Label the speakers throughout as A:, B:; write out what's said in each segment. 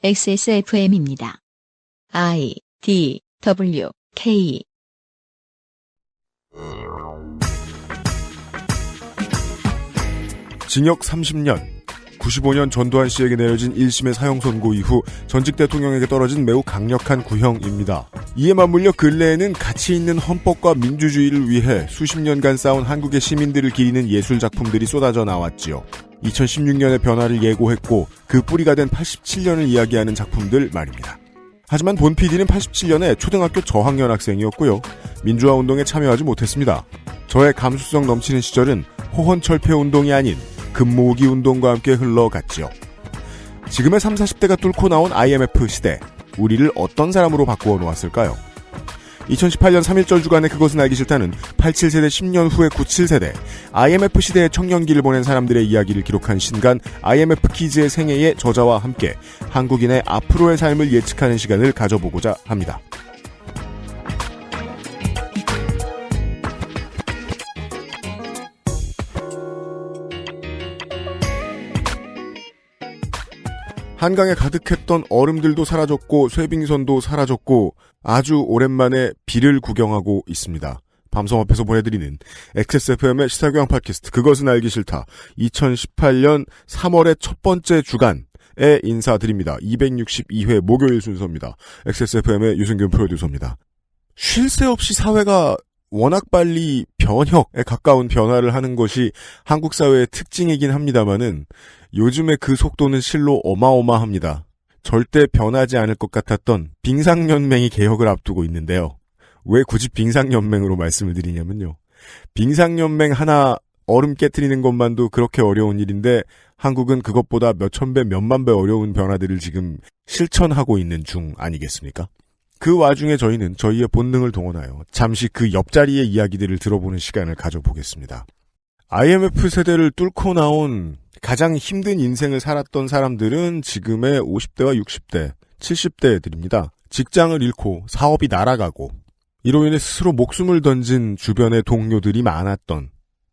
A: XSFM입니다. I, D, W, K.
B: 징역 30년, 95년 전두환 씨에게 내려진 1심의 사형 선고 이후 전직 대통령에게 떨어진 매우 강력한 구형입니다. 이에 맞물려 근래에는 가치 있는 헌법과 민주주의를 위해 수십 년간 싸운 한국의 시민들을 기리는 예술 작품들이 쏟아져 나왔지요. 2016년의 변화를 예고했고 그 뿌리가 된 87년을 이야기하는 작품들 말입니다. 하지만 본 PD는 87년에 초등학교 저학년 학생이었고요. 민주화 운동에 참여하지 못했습니다. 저의 감수성 넘치는 시절은 호헌철폐 운동이 아닌 금모으기 운동과 함께 흘러갔지요. 지금의 30, 40대가 뚫고 나온 IMF 시대, 우리를 어떤 사람으로 바꾸어 놓았을까요? 2018년 3.1절 주간의 그것은 알기 싫다는 87세대 10년 후의 97세대, IMF 시대의 청년기를 보낸 사람들의 이야기를 기록한 신간 IMF 키즈의 생애의 저자와 함께 한국인의 앞으로의 삶을 예측하는 시간을 가져보고자 합니다. 한강에 가득했던 얼음들도 사라졌고 쇠빙선도 사라졌고 아주 오랜만에 비를 구경하고 있습니다. 밤섬 앞에서 보내드리는 XSFM의 시사교양 팟캐스트 그것은 알기 싫다. 2018년 3월의 첫 번째 주간에 인사드립니다. 262회 목요일 순서입니다. XSFM의 유승균 프로듀서입니다. 쉴 새 없이 사회가 워낙 빨리 변혁에 가까운 변화를 하는 것이 한국 사회의 특징이긴 합니다만은 요즘에 그 속도는 실로 어마어마합니다. 절대 변하지 않을 것 같았던 빙상연맹이 개혁을 앞두고 있는데요. 왜 굳이 빙상연맹으로 말씀을 드리냐면요. 빙상연맹 하나 얼음 깨트리는 것만도 그렇게 어려운 일인데 한국은 그것보다 몇천 배, 몇만 배 어려운 변화들을 지금 실천하고 있는 중 아니겠습니까? 그 와중에 저희는 저희의 본능을 동원하여 잠시 그 옆자리의 이야기들을 들어보는 시간을 가져보겠습니다. IMF 세대를 뚫고 나온 가장 힘든 인생을 살았던 사람들은 지금의 50대와 60대, 70대들입니다. 직장을 잃고 사업이 날아가고 이로 인해 스스로 목숨을 던진 주변의 동료들이 많았던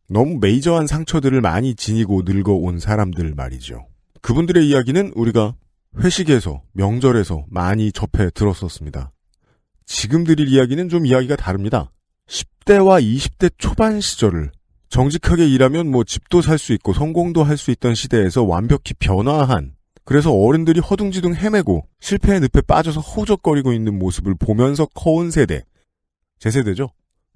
B: 너무 메이저한 상처들을 많이 지니고 늙어온 사람들 말이죠. 그분들의 이야기는 우리가 회식에서, 명절에서 많이 접해 들었었습니다. 지금 드릴 이야기는 좀 이야기가 다릅니다. 10대와 20대 초반 시절을 정직하게 일하면 뭐 집도 살 수 있고 성공도 할 수 있던 시대에서 완벽히 변화한, 그래서 어른들이 허둥지둥 헤매고 실패의 늪에 빠져서 허우적거리고 있는 모습을 보면서 커온 세대, 제 세대죠.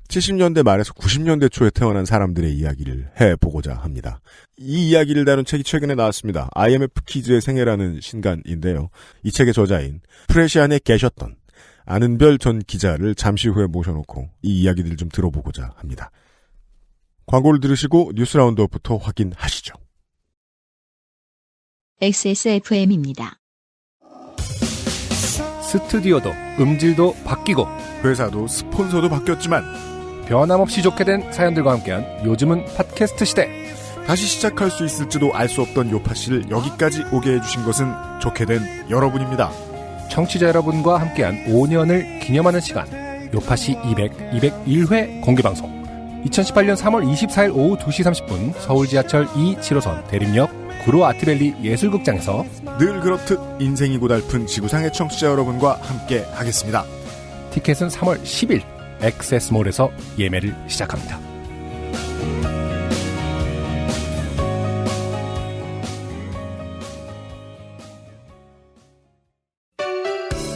B: 70년대 말에서 90년대 초에 태어난 사람들의 이야기를 해보고자 합니다. 이 이야기를 다룬 책이 최근에 나왔습니다. IMF 키즈의 생애라는 신간인데요. 이 책의 저자인 프레시안에 계셨던 아는별 전 기자를 잠시 후에 모셔놓고 이 이야기들을 좀 들어보고자 합니다. 광고를 들으시고 뉴스 라운드업부터 확인하시죠.
A: XSFM입니다.
C: 스튜디오도 음질도 바뀌고
B: 회사도 스폰서도 바뀌었지만
C: 변함없이 좋게 된 사연들과 함께한 요즘은 팟캐스트 시대.
B: 다시 시작할 수 있을지도 알 수 없던 요파씨를 여기까지 오게 해주신 것은 좋게 된 여러분입니다.
C: 청취자 여러분과 함께한 5년을 기념하는 시간, 요파시 201회 공개방송. 2018년 3월 24일 오후 2시 30분 서울 지하철 2, 7호선 대림역 구로 아트밸리 예술극장에서
B: 늘 그렇듯 인생이 고달픈 지구상의 청취자 여러분과 함께 하겠습니다.
C: 티켓은 3월 10일 엑세스몰에서 예매를 시작합니다.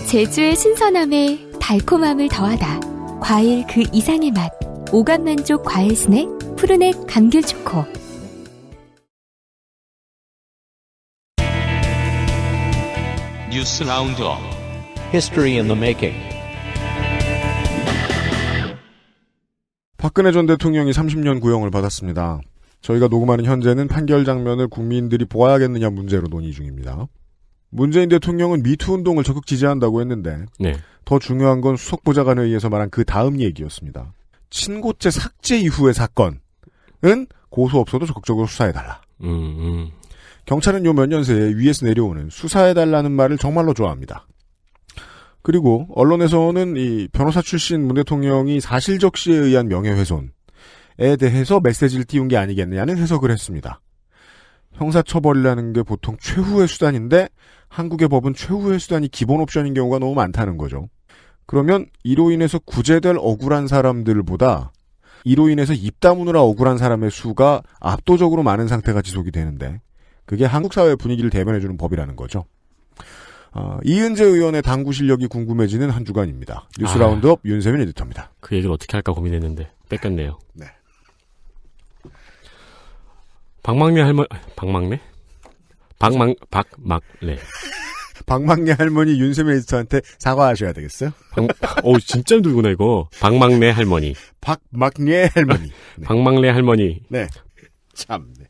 D: 제주의 신선함에 달콤함을 더하다. 과일 그 이상의 맛. 오감만족 과일 스낵 푸르넥 감귤 초코.
E: 뉴스 라운드업
F: History in the Making.
B: 박근혜 전 대통령이 30년 구형을 받았습니다. 저희가 녹음하는 현재는 판결 장면을 국민들이 보아야겠느냐 문제로 논의 중입니다. 문재인 대통령은 미투 운동을 적극 지지한다고 했는데 더 중요한 건 수석보좌관에 의해서 말한 그 다음 얘기였습니다. 친고죄 삭제 이후의 사건은 고소 없어도 적극적으로 수사해달라. 경찰은 요 몇 년 새에 위에서 내려오는 수사해달라는 말을 정말로 좋아합니다. 그리고 언론에서는 이 변호사 출신 문 대통령이 사실적시에 의한 명예훼손에 대해서 메시지를 띄운 게 아니겠느냐는 해석을 했습니다. 형사처벌이라는 게 보통 최후의 수단인데 한국의 법은 최후의 수단이 기본 옵션인 경우가 너무 많다는 거죠. 그러면 이로 인해서 구제될 억울한 사람들보다 이로 인해서 입 다무느라 억울한 사람의 수가 압도적으로 많은 상태가 지속이 되는데 그게 한국 사회의 분위기를 대변해주는 법이라는 거죠. 이은재 의원의 당구 실력이 궁금해지는 한 주간입니다. 뉴스 라운드업 윤세민 에디터입니다.
G: 그 얘기를 어떻게 할까 고민했는데 뺏겼네요.
B: 네.
G: 박막래
B: 할머니 윤세민 에디터한테 사과하셔야 되겠어요?
G: 진짜 힘들구나 이거. 박막래 할머니.
B: 박막래 할머니. 네.
G: 박막래 할머니.
B: 네. 참. 네.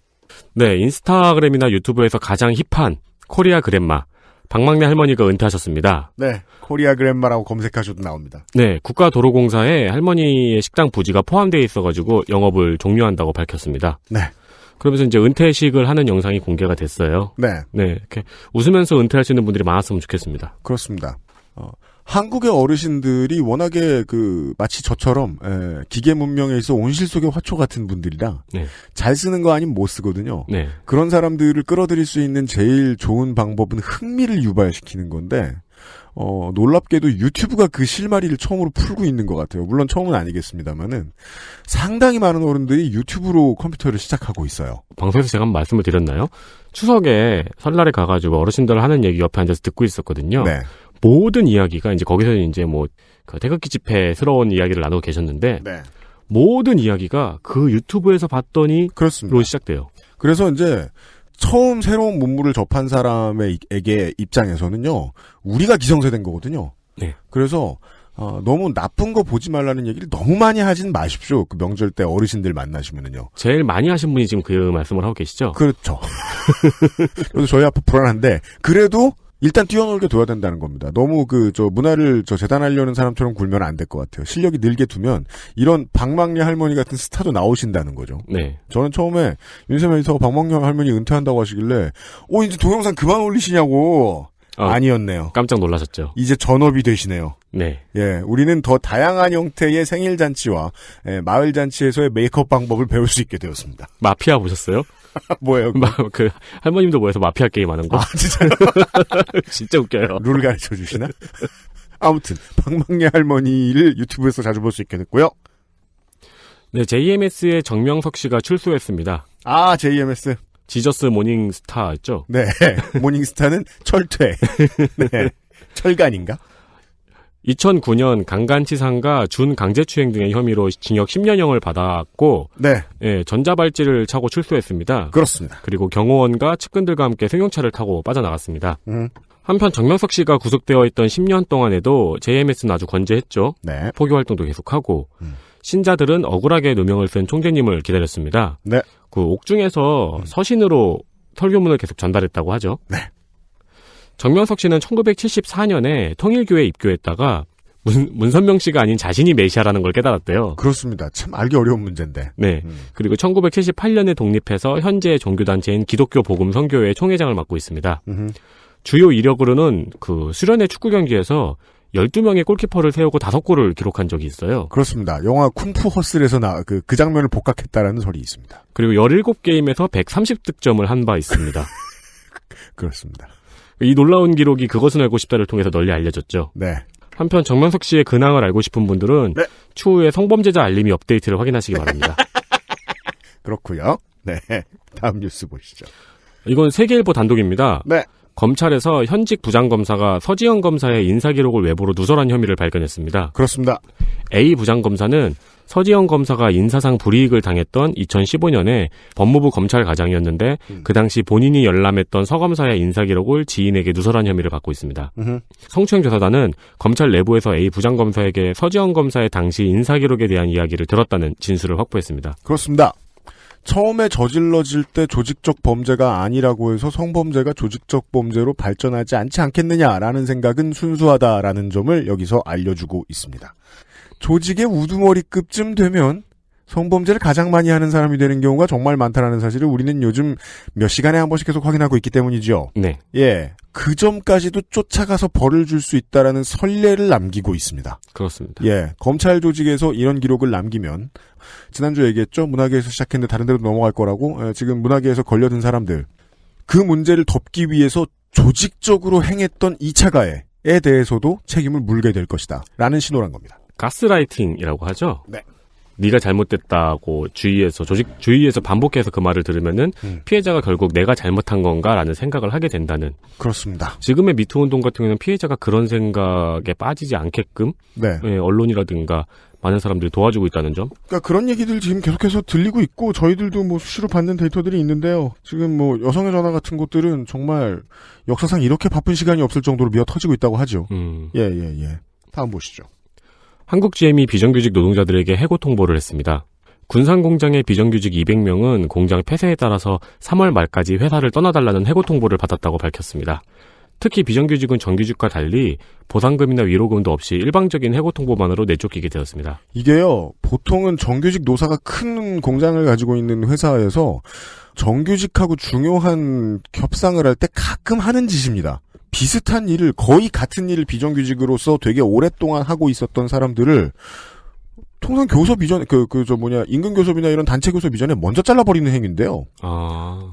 G: 네, 인스타그램이나 유튜브에서 가장 힙한 코리아 그랜마 박막래 할머니가 은퇴하셨습니다.
B: 네, 코리아 그랜마라고 검색하셔도 나옵니다.
G: 네, 국가도로공사에 할머니의 식당 부지가 포함되어 있어가지고 영업을 종료한다고 밝혔습니다.
B: 네.
G: 그러면서 이제 은퇴식을 하는 영상이 공개가 됐어요.
B: 네.
G: 네, 이렇게 웃으면서 은퇴할 수 있는 분들이 많았으면 좋겠습니다.
B: 그렇습니다. 한국의 어르신들이 워낙에 마치 저처럼 기계 문명에 있어 온실 속의 화초 같은 분들이라
G: 네.
B: 잘 쓰는 거 아니면 못 쓰거든요.
G: 네.
B: 그런 사람들을 끌어들일 수 있는 제일 좋은 방법은 흥미를 유발시키는 건데 놀랍게도 유튜브가 그 실마리를 처음으로 풀고 있는 것 같아요. 물론 처음은 아니겠습니다만은 상당히 많은 어른들이 유튜브로 컴퓨터를 시작하고 있어요.
G: 방송에서 제가 한번 말씀을 드렸나요? 추석에 설날에 가가지고 어르신들 하는 얘기 옆에 앉아서 듣고 있었거든요.
B: 네.
G: 모든 이야기가 이제 거기서 이제 태극기 집회스러운 이야기를 나누고 계셨는데
B: 네.
G: 모든 이야기가 그 유튜브에서 봤더니
B: 그렇습니다.
G: 시작돼요.
B: 그래서 이제 처음 새로운 문물을 접한 사람에게 입장에서는요, 우리가 기성세대인 거거든요.
G: 네.
B: 그래서 너무 나쁜 거 보지 말라는 얘기를 너무 많이 하진 마십시오. 그 명절 때 어르신들 만나시면은요.
G: 제일 많이 하신 분이 지금 그 말씀을 하고 계시죠?
B: 그렇죠. 그래서 저희 아빠 불안한데 그래도 일단 뛰어놀게 둬야 된다는 겁니다. 너무 문화를 재단하려는 사람처럼 굴면 안 될 것 같아요. 실력이 늘게 두면 이런 박막래 할머니 같은 스타도 나오신다는 거죠.
G: 네.
B: 저는 처음에 윤세민 에디터가 박막래 할머니 은퇴한다고 하시길래 이제 동영상 그만 올리시냐고. 아니었네요.
G: 깜짝 놀라셨죠.
B: 이제 전업이 되시네요.
G: 네.
B: 예, 우리는 더 다양한 형태의 생일잔치와 마을잔치에서의 메이크업 방법을 배울 수 있게 되었습니다.
G: 마피아 보셨어요?
B: 뭐예요?
G: 그 할머님도 모여서 마피아 게임 하는 거?
B: 진짜요?
G: 진짜 웃겨요.
B: 룰 가르쳐 주시나? 아무튼 박막래 할머니를 유튜브에서 자주 볼 수 있게 됐고요.
G: 네, JMS의 정명석 씨가 출소했습니다.
B: JMS.
G: 지저스 모닝스타였죠?
B: 네. 모닝스타는 철퇴. 네. 철간인가?
G: 2009년 강간치상과 준강제추행 등의 혐의로 징역 10년형을 받았고,
B: 네.
G: 예, 전자발찌를 차고 출소했습니다.
B: 그렇습니다.
G: 그리고 경호원과 측근들과 함께 승용차를 타고 빠져나갔습니다. 한편 정명석 씨가 구속되어 있던 10년 동안에도 JMS는 아주 건재했죠.
B: 네.
G: 포교 활동도 계속하고, 신자들은 억울하게 누명을 쓴 총재님을 기다렸습니다.
B: 네.
G: 그 옥중에서 서신으로 설교문을 계속 전달했다고 하죠.
B: 네.
G: 정명석 씨는 1974년에 통일교에 입교했다가 문선명 씨가 아닌 자신이 메시아라는 걸 깨달았대요.
B: 그렇습니다. 참 알기 어려운 문제인데.
G: 네. 그리고 1978년에 독립해서 현재 종교단체인 기독교 복음 선교회 총회장을 맡고 있습니다. 주요 이력으로는 수련회 축구 경기에서 12명의 골키퍼를 세우고 5골을 기록한 적이 있어요.
B: 그렇습니다. 영화 쿵푸 허슬에서 그 장면을 복각했다라는 설이 있습니다.
G: 그리고 17게임에서 130득점을 한 바 있습니다.
B: 그렇습니다.
G: 이 놀라운 기록이 그것은 알고 싶다를 통해서 널리 알려졌죠.
B: 네.
G: 한편 정명석 씨의 근황을 알고 싶은 분들은
B: 네.
G: 추후에 성범죄자 알림이 업데이트를 확인하시기 바랍니다.
B: 그렇고요. 네. 다음 뉴스 보시죠.
G: 이건 세계일보 단독입니다.
B: 네.
G: 검찰에서 현직 부장검사가 서지현 검사의 인사기록을 외부로 누설한 혐의를 발견했습니다.
B: 그렇습니다.
G: A 부장검사는 서지현 검사가 인사상 불이익을 당했던 2015년에 법무부 검찰과장이었는데 그 당시 본인이 열람했던 서 검사의 인사기록을 지인에게 누설한 혐의를 받고 있습니다. 성추행조사단은 검찰 내부에서 A 부장검사에게 서지현 검사의 당시 인사기록에 대한 이야기를 들었다는 진술을 확보했습니다.
B: 그렇습니다. 처음에 저질러질 때 조직적 범죄가 아니라고 해서 성범죄가 조직적 범죄로 발전하지 않지 않겠느냐라는 생각은 순수하다라는 점을 여기서 알려주고 있습니다. 조직의 우두머리급쯤 되면 성범죄를 가장 많이 하는 사람이 되는 경우가 정말 많다라는 사실을 우리는 요즘 몇 시간에 한 번씩 계속 확인하고 있기 때문이죠.
G: 네.
B: 예. 그 점까지도 쫓아가서 벌을 줄 수 있다라는 선례를 남기고 있습니다.
G: 그렇습니다.
B: 예, 검찰 조직에서 이런 기록을 남기면 지난주에 얘기했죠. 문화계에서 시작했는데 다른 데로 넘어갈 거라고. 지금 문화계에서 걸려든 사람들 그 문제를 덮기 위해서 조직적으로 행했던 2차 가해에 대해서도 책임을 물게 될 것이다 라는 신호란 겁니다.
G: 가스라이팅이라고 하죠.
B: 네.
G: 네가 잘못됐다고 주위에서 반복해서 그 말을 들으면은 피해자가 결국 내가 잘못한 건가라는 생각을 하게 된다는.
B: 그렇습니다.
G: 지금의 미투 운동 같은 경우는 피해자가 그런 생각에 빠지지 않게끔
B: 네.
G: 언론이라든가 많은 사람들이 도와주고 있다는 점.
B: 그러니까 그런 얘기들 지금 계속해서 들리고 있고 저희들도 뭐 수시로 받는 데이터들이 있는데요. 지금 뭐 여성의 전화 같은 곳들은 정말 역사상 이렇게 바쁜 시간이 없을 정도로 미어 터지고 있다고 하죠. 예. 다음 보시죠.
G: 한국 GM이 비정규직 노동자들에게 해고 통보를 했습니다. 군산 공장의 비정규직 200명은 공장 폐쇄에 따라서 3월 말까지 회사를 떠나달라는 해고 통보를 받았다고 밝혔습니다. 특히 비정규직은 정규직과 달리 보상금이나 위로금도 없이 일방적인 해고 통보만으로 내쫓기게 되었습니다.
B: 이게요, 보통은 정규직 노사가 큰 공장을 가지고 있는 회사에서 정규직하고 중요한 협상을 할 때 가끔 하는 짓입니다. 비슷한 일을, 거의 같은 일을 비정규직으로서 되게 오랫동안 하고 있었던 사람들을 통상 교섭 이전, 임금 교섭이나 이런 단체 교섭 이전에 먼저 잘라버리는 행위인데요.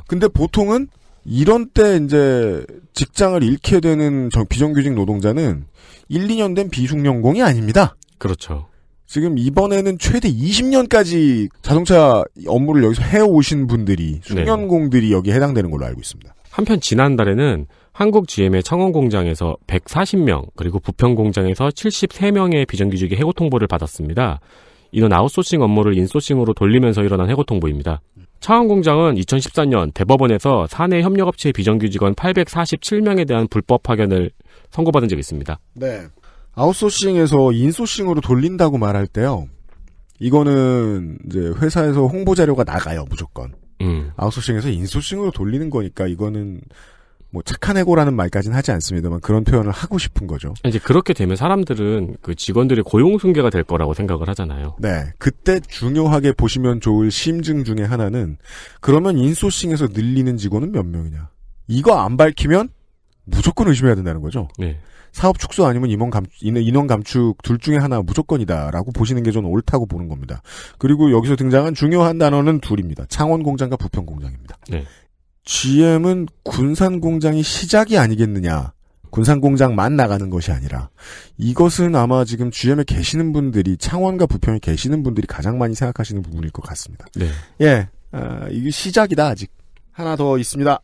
B: 근데 보통은 이런 때 이제 직장을 잃게 되는 비정규직 노동자는 1, 2년 된 비숙련공이 아닙니다.
G: 그렇죠.
B: 지금 이번에는 최대 20년까지 자동차 업무를 여기서 해오신 분들이, 숙련공들이 여기에 해당되는 걸로 알고 있습니다.
G: 한편 지난달에는 한국 GM의 창원 공장에서 140명, 그리고 부평 공장에서 73명의 비정규직이 해고 통보를 받았습니다. 이는 아웃소싱 업무를 인소싱으로 돌리면서 일어난 해고 통보입니다. 창원 공장은 2014년 대법원에서 사내 협력업체 비정규직원 847명에 대한 불법 파견을 선고받은 적이 있습니다.
B: 네. 아웃소싱에서 인소싱으로 돌린다고 말할 때요. 이거는 이제 회사에서 홍보 자료가 나가요, 무조건. 아웃소싱에서 인소싱으로 돌리는 거니까 이거는 뭐 착한 해고라는 말까지는 하지 않습니다만 그런 표현을 하고 싶은 거죠.
G: 이제 그렇게 되면 사람들은 그 직원들의 고용 승계가 될 거라고 생각을 하잖아요.
B: 네. 그때 중요하게 보시면 좋을 심증 중에 하나는 그러면 인소싱에서 늘리는 직원은 몇 명이냐. 이거 안 밝히면 무조건 의심해야 된다는 거죠.
G: 네.
B: 사업 축소 아니면 인원 감축 둘 중에 하나 무조건이다라고 보시는 게 저는 옳다고 보는 겁니다. 그리고 여기서 등장한 중요한 단어는 둘입니다. 창원 공장과 부평 공장입니다.
G: 네.
B: GM은 군산 공장이 시작이 아니겠느냐. 군산 공장만 나가는 것이 아니라 이것은 아마 지금 GM에 계시는 분들이 창원과 부평에 계시는 분들이 가장 많이 생각하시는 부분일 것 같습니다.
G: 네.
B: 예, 이게 시작이다 아직. 하나 더 있습니다.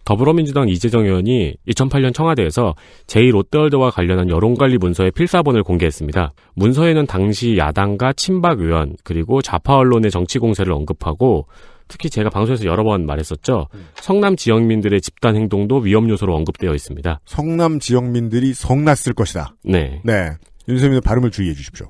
G: 더불어민주당 이재정 의원이 2008년 청와대에서 제2롯데월드와 관련한 여론관리 문서의 필사본을 공개했습니다. 문서에는 당시 야당과 친박 의원 그리고 좌파 언론의 정치 공세를 언급하고 특히 제가 방송에서 여러 번 말했었죠. 성남 지역민들의 집단 행동도 위험 요소로 언급되어 있습니다.
B: 성남 지역민들이 성났을 것이다.
G: 네.
B: 네. 윤세민의 발음을 주의해 주십시오.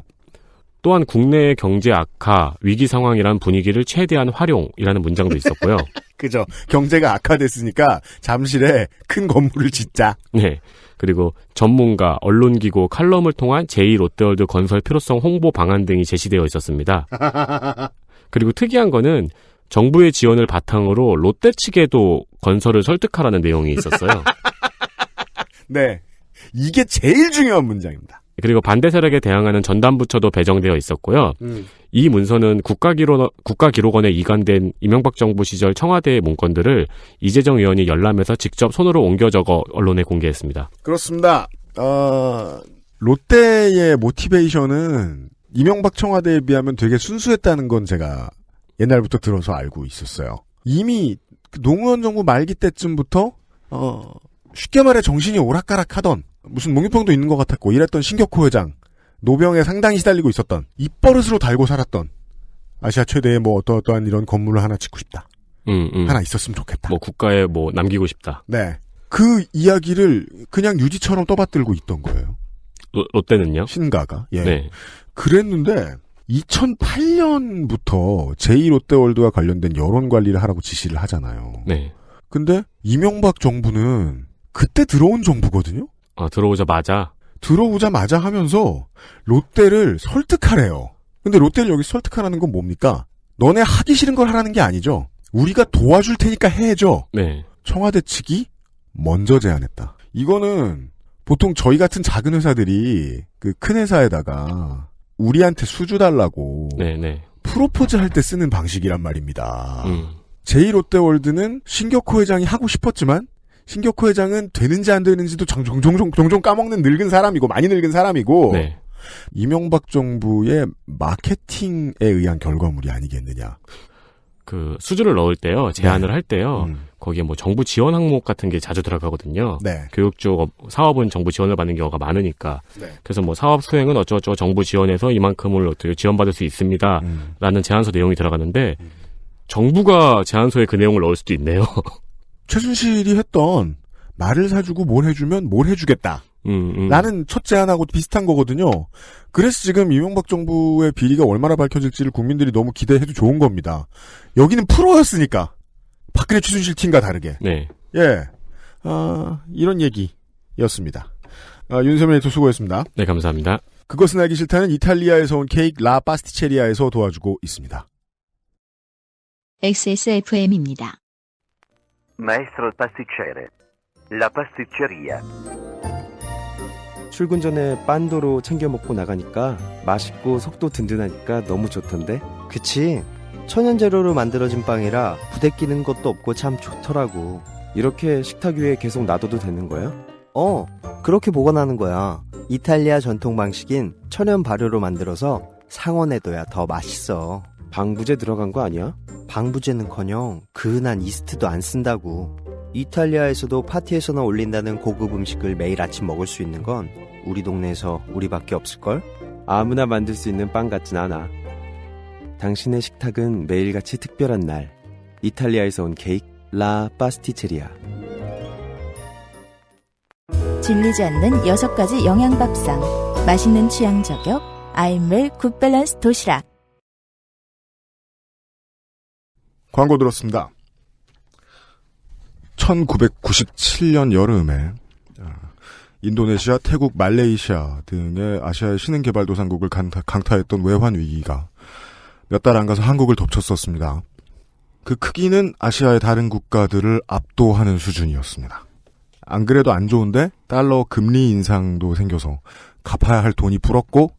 G: 또한 국내의 경제 악화, 위기 상황이란 분위기를 최대한 활용이라는 문장도 있었고요.
B: 그죠. 경제가 악화됐으니까 잠실에 큰 건물을 짓자.
G: 네. 그리고 전문가, 언론기고, 칼럼을 통한 제2롯데월드 건설 필요성 홍보 방안 등이 제시되어 있었습니다. 그리고 특이한 거는 정부의 지원을 바탕으로 롯데 측에도 건설을 설득하라는 내용이 있었어요. 네.
B: 이게 제일 중요한 문장입니다.
G: 그리고 반대 세력에 대항하는 전담부처도 배정되어 있었고요. 이 문서는 국가기록원에 이관된 이명박 정부 시절 청와대의 문건들을 이재정 의원이 열람해서 직접 손으로 옮겨 적어 언론에 공개했습니다.
B: 그렇습니다. 롯데의 모티베이션은 이명박 청와대에 비하면 되게 순수했다는 건 제가 옛날부터 들어서 알고 있었어요. 이미 노무현 정부 말기 때쯤부터 쉽게 말해 정신이 오락가락하던 무슨 몽유병도 있는 것 같았고 이랬던 신격호 회장, 노병에 상당히 시달리고 있었던 입버릇으로 달고 살았던 아시아 최대의 뭐 어떠한 이런 건물을 하나 짓고 싶다. 하나 있었으면 좋겠다.
G: 뭐 국가에 뭐 남기고 싶다.
B: 네. 그 이야기를 그냥 유지처럼 떠받들고 있던 거예요.
G: 롯데는요?
B: 신가가. 예.
G: 네.
B: 그랬는데 2008년부터 제2롯데월드와 관련된 여론 관리를 하라고 지시를 하잖아요.
G: 네.
B: 근데 이명박 정부는 그때 들어온 정부거든요. 들어오자마자 하면서 롯데를 설득하래요. 근데 롯데를 여기 설득하라는 건 뭡니까? 너네 하기 싫은 걸 하라는 게 아니죠. 우리가 도와줄 테니까 해줘.
G: 네.
B: 청와대 측이 먼저 제안했다. 이거는 보통 저희 같은 작은 회사들이 그 큰 회사에다가 우리한테 수주 달라고
G: 네네.
B: 프로포즈 할 때 쓰는 방식이란 말입니다. 제2롯데월드는 신격호 회장이 하고 싶었지만 신격호 회장은 되는지 안 되는지도 종종 까먹는 늙은 사람이고 많이 늙은 사람이고
G: 네.
B: 이명박 정부의 마케팅에 의한 결과물이 아니겠느냐.
G: 그 수주를 넣을 때요, 제안을 할 때요,
B: 음.
G: 거기에 뭐 정부 지원 항목 같은 게 자주 들어가거든요.
B: 네.
G: 교육 쪽 사업은 정부 지원을 받는 경우가 많으니까.
B: 네.
G: 그래서 뭐 사업 수행은 어쩌고저쩌고 정부 지원해서 이만큼을 어떻게 지원받을 수 있습니다. 라는 제안서 내용이 들어가는데 정부가 제안서에 그 내용을 넣을 수도 있네요.
B: 최순실이 했던 말을 사주고 뭘 해주면 뭘 해주겠다. 라는 첫 제안하고 비슷한 거거든요. 그래서 지금 이명박 정부의 비리가 얼마나 밝혀질지를 국민들이 너무 기대해도 좋은 겁니다. 여기는 프로였으니까. 박근혜 최순실 팀과 다르게.
G: 네.
B: 예. 이런 얘기였습니다. 윤세민 에디터 수고했습니다.
G: 네, 감사합니다.
B: 그것은 알기 싫다는 이탈리아에서 온 케이크 라 파스티체리아에서 도와주고 있습니다.
A: XSFM입니다.
H: Maestro pasticcere. La pasticceria.
I: 출근 전에 빤도로 챙겨 먹고 나가니까 맛있고 속도 든든하니까 너무 좋던데? 그치? 천연 재료로 만들어진 빵이라 부대끼는 것도 없고 참 좋더라고. 이렇게 식탁 위에 계속 놔둬도 되는 거야? 그렇게 보관하는 거야. 이탈리아 전통 방식인 천연 발효로 만들어서 상온에둬야 더 맛있어. 방부제 들어간 거 아니야? 방부제는커녕 그은한 이스트도 안 쓴다고. 이탈리아에서도 파티에서나 올린다는 고급 음식을 매일 아침 먹을 수 있는 건 우리 동네에서 우리밖에 없을걸? 아무나 만들 수 있는 빵 같진 않아. 당신의 식탁은 매일같이 특별한 날. 이탈리아에서 온 케이크 라 파스티체리아.
J: 질리지 않는 6가지 영양밥상. 맛있는 취향 저격 아임웰 굿밸런스 도시락.
B: 광고 들었습니다. 1997년 여름에 인도네시아, 태국, 말레이시아 등의 아시아의 신흥개발도상국을 강타했던 외환 위기가 몇 달 안 가서 한국을 덮쳤었습니다. 그 크기는 아시아의 다른 국가들을 압도하는 수준이었습니다. 안 그래도 안 좋은데 달러 금리 인상도 생겨서 갚아야 할 돈이 불었고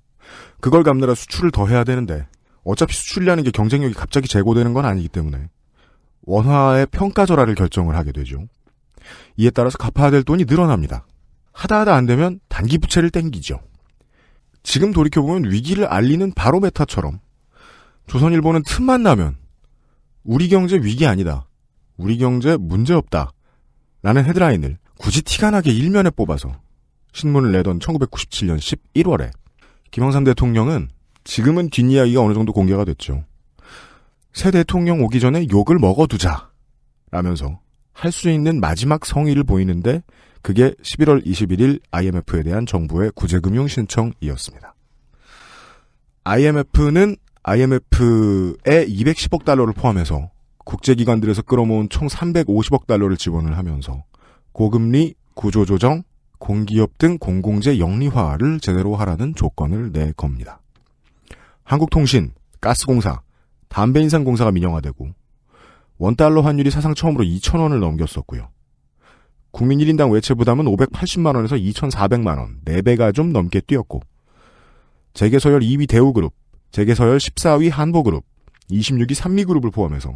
B: 그걸 갚느라 수출을 더 해야 되는데 어차피 수출이라는 게 경쟁력이 갑자기 제고되는 건 아니기 때문에 원화의 평가절하를 결정을 하게 되죠. 이에 따라서 갚아야 될 돈이 늘어납니다. 하다 안 되면 단기 부채를 땡기죠. 지금 돌이켜보면 위기를 알리는 바로메타처럼 조선일보는 틈만 나면 우리 경제 위기 아니다. 우리 경제 문제없다. 라는 헤드라인을 굳이 티가 나게 일면에 뽑아서 신문을 내던 1997년 11월에 김영삼 대통령은 지금은 뒷이야기가 어느 정도 공개가 됐죠. 새 대통령 오기 전에 욕을 먹어두자 라면서 할 수 있는 마지막 성의를 보이는데 그게 11월 21일 IMF에 대한 정부의 구제금융 신청이었습니다. IMF는 IMF에 210억 달러를 포함해서 국제기관들에서 끌어모은 총 350억 달러를 지원을 하면서 고금리, 구조조정, 공기업 등 공공재 영리화를 제대로 하라는 조건을 내겁니다. 한국통신, 가스공사, 담배인상공사가 민영화되고 원달러 환율이 사상 처음으로 2,000원을 넘겼었고요. 국민 1인당 외채 부담은 580만 원에서 2,400만 원, 4배가 좀 넘게 뛰었고 재계서열 2위 대우그룹, 재계서열 14위 한보그룹, 26위 삼미그룹을 포함해서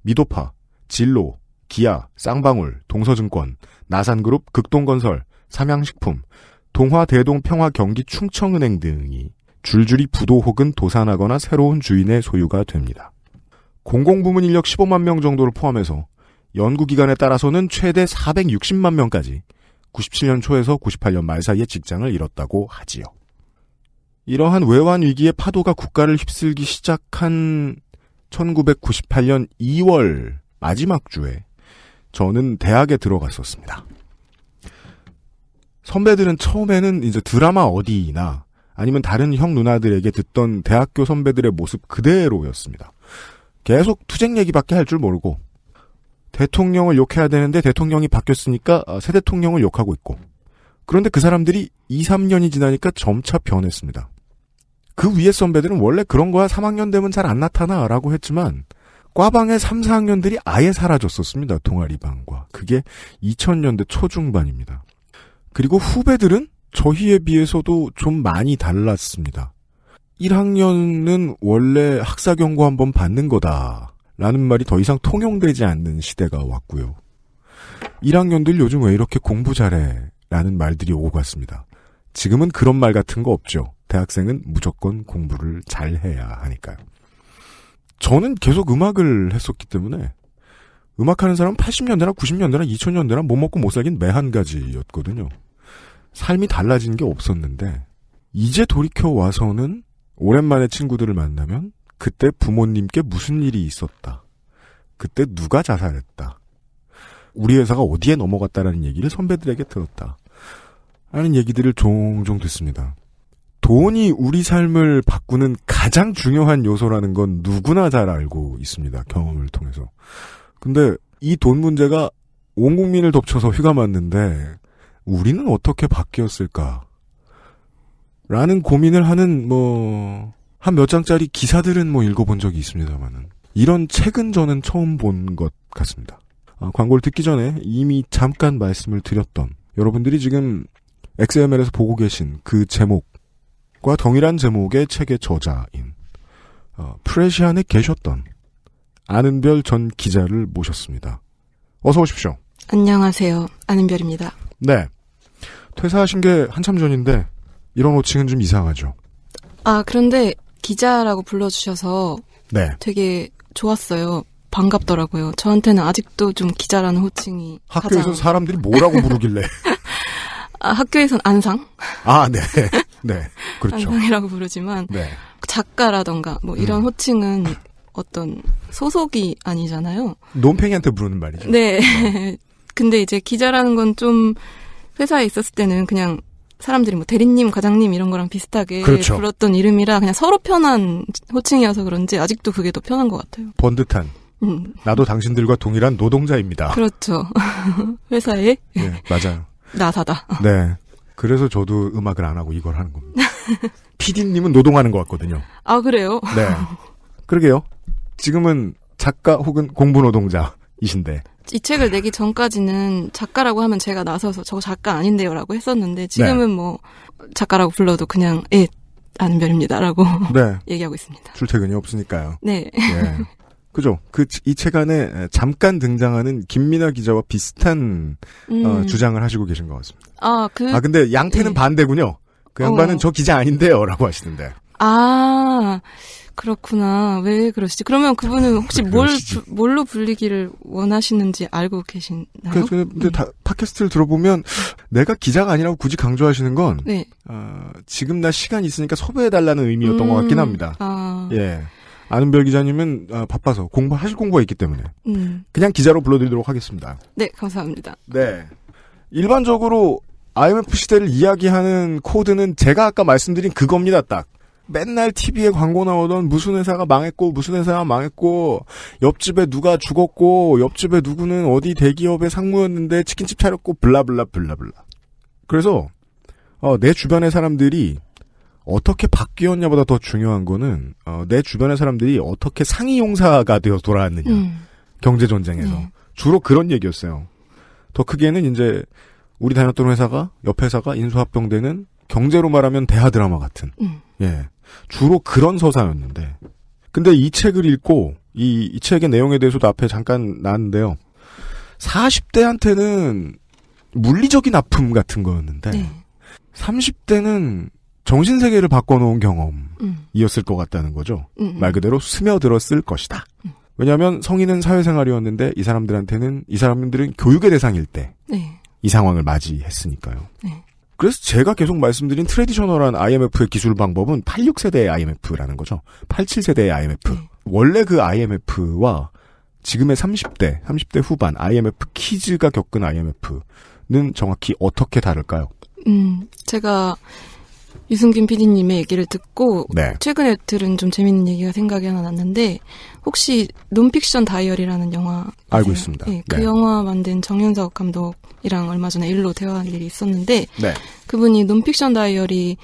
B: 미도파, 진로, 기아, 쌍방울, 동서증권, 나산그룹, 극동건설, 삼양식품, 동화대동평화경기 충청은행 등이 줄줄이 부도 혹은 도산하거나 새로운 주인의 소유가 됩니다. 공공부문 인력 15만 명 정도를 포함해서 연구기관에 따라서는 최대 460만 명까지 97년 초에서 98년 말 사이에 직장을 잃었다고 하지요. 이러한 외환 위기의 파도가 국가를 휩쓸기 시작한 1998년 2월 마지막 주에 저는 대학에 들어갔었습니다. 선배들은 처음에는 이제 드라마 어디나 아니면 다른 형 누나들에게 듣던 대학교 선배들의 모습 그대로였습니다. 계속 투쟁 얘기밖에 할 줄 모르고 대통령을 욕해야 되는데 대통령이 바뀌었으니까 새 대통령을 욕하고 있고 그런데 그 사람들이 2, 3년이 지나니까 점차 변했습니다. 그 위에 선배들은 원래 그런 거야 3학년 되면 잘 안 나타나 라고 했지만 과방의 3, 4학년들이 아예 사라졌었습니다. 동아리방과. 그게 2000년대 초중반입니다. 그리고 후배들은 저희에 비해서도 좀 많이 달랐습니다. 1학년은 원래 학사 경고 한번 받는 거다 라는 말이 더 이상 통용되지 않는 시대가 왔고요. 1학년들 요즘 왜 이렇게 공부 잘해 라는 말들이 오고 갔습니다. 지금은 그런 말 같은 거 없죠. 대학생은 무조건 공부를 잘해야 하니까요. 저는 계속 음악을 했었기 때문에 음악하는 사람은 80년대나 90년대나 2000년대나 못 먹고 못 살긴 매 한 가지였거든요. 삶이 달라진 게 없었는데 이제 돌이켜 와서는 오랜만에 친구들을 만나면 그때 부모님께 무슨 일이 있었다. 그때 누가 자살했다. 우리 회사가 어디에 넘어갔다라는 얘기를 선배들에게 들었다. 라는 얘기들을 종종 듣습니다. 돈이 우리 삶을 바꾸는 가장 중요한 요소라는 건 누구나 잘 알고 있습니다. 경험을 통해서. 근데 이 돈 문제가 온 국민을 덮쳐서 휘가 맞는데 우리는 어떻게 바뀌었을까? 라는 고민을 하는 한 몇 장짜리 기사들은 읽어본 적이 있습니다만은 이런 책은 저는 처음 본 것 같습니다. 광고를 듣기 전에 이미 잠깐 말씀을 드렸던 여러분들이 지금 XML에서 보고 계신 그 제목과 동일한 제목의 책의 저자인 프레시안에 계셨던 아는별 전 기자를 모셨습니다. 어서 오십시오.
K: 안녕하세요. 아는별입니다.
B: 네. 퇴사하신 게 한참 전인데 이런 호칭은 좀 이상하죠.
K: 그런데 기자라고 불러주셔서
B: 네.
K: 되게 좋았어요. 반갑더라고요. 저한테는 아직도 좀 기자라는 호칭이
B: 학교에서 사람들이 뭐라고 부르길래?
K: 학교에선 안상?
B: 네. 네. 그렇죠.
K: 안상이라고 부르지만
B: 네.
K: 작가라던가 이런 호칭은 어떤 소속이 아니잖아요.
B: 논팽이한테 부르는 말이죠.
K: 네. 근데 이제 기자라는 건 좀 회사에 있었을 때는 그냥 사람들이 대리님, 과장님 이런 거랑 비슷하게
B: 그렇죠.
K: 불렀던 이름이라 그냥 서로 편한 호칭이어서 그런지 아직도 그게 더 편한 것 같아요.
B: 번듯한. 나도 당신들과 동일한 노동자입니다.
K: 그렇죠. 회사에
B: 네, 맞아요.
K: 나사다.
B: 네. 그래서 저도 음악을 안 하고 이걸 하는 겁니다. PD님은 노동하는 것 같거든요.
K: 그래요?
B: 네. 그러게요. 지금은 작가 혹은 공부 노동자이신데.
K: 이 책을 내기 전까지는 작가라고 하면 제가 나서서 저 작가 아닌데요 라고 했었는데 지금은 네. 작가라고 불러도 그냥 아는별입니다라고
B: 네.
K: 얘기하고 있습니다.
B: 출퇴근이 없으니까요.
K: 네.
B: 네. 그죠. 이 책 안에 잠깐 등장하는 김민아 기자와 비슷한 주장을 하시고 계신 것 같습니다. 근데 양태는 반대군요. 그 양반은 저 기자 아닌데요 라고 하시는데.
K: 그렇구나. 왜 그러시지? 그러면 그분은 혹시 뭘로 불리기를 원하시는지 알고 계시나요?
B: 근데 팟캐스트를 들어보면 내가 기자가 아니라고 굳이 강조하시는 건
K: 네.
B: 지금 나 시간 있으니까 섭외해달라는 의미였던 것 같긴 합니다. 예. 아는별 기자님은 바빠서 하실 공부가 있기 때문에 그냥 기자로 불러드리도록 하겠습니다.
K: 네, 감사합니다.
B: 네. 일반적으로 IMF 시대를 이야기하는 코드는 제가 아까 말씀드린 그겁니다. 딱. 맨날 TV에 광고 나오던 무슨 회사가 망했고 무슨 회사가 망했고 옆집에 누가 죽었고 옆집에 누구는 어디 대기업의 상무였는데 치킨집 차렸고 블라블라 블라블라. 그래서 내 주변의 사람들이 어떻게 바뀌었냐보다 더 중요한 거는 내 주변의 사람들이 어떻게 상위용사가 되어 돌아왔느냐. 경제전쟁에서. 주로 그런 얘기였어요. 더 크게는 이제 우리 다녔던 회사가 옆 회사가 인수합병되는 경제로 말하면 대하드라마 같은. 예. 주로 그런 서사였는데. 근데 이 책을 읽고 이 책의 내용에 대해서도 앞에 잠깐 나왔는데요. 40대한테는 물리적인 아픔 같은 거였는데 30대는 정신세계를 바꿔놓은 경험이었을 것 같다는 거죠. 말 그대로 스며들었을 것이다. 왜냐하면 성인은 사회생활이었는데 이 사람들은 교육의 대상일 때 이 상황을 맞이했으니까요.
K: 네.
B: 그래서 제가 계속 말씀드린 트레디셔널한 IMF의 기술 방법은 86세대의 IMF라는 거죠. 87세대의 IMF. 원래 그 IMF와 지금의 30대 후반 IMF 키즈가 겪은 IMF는 정확히 어떻게 다를까요?
K: 제가 유승균 PD님의 얘기를 듣고 최근에 들은 좀 재밌는 얘기가 생각이 하나 났는데 혹시 논픽션 다이어리라는 영화
B: 알고 있습니다.
K: 네, 그 영화 만든 정윤석 감독이랑 얼마 전에 일로 대화한 일이 있었는데 그분이 논픽션 다이어리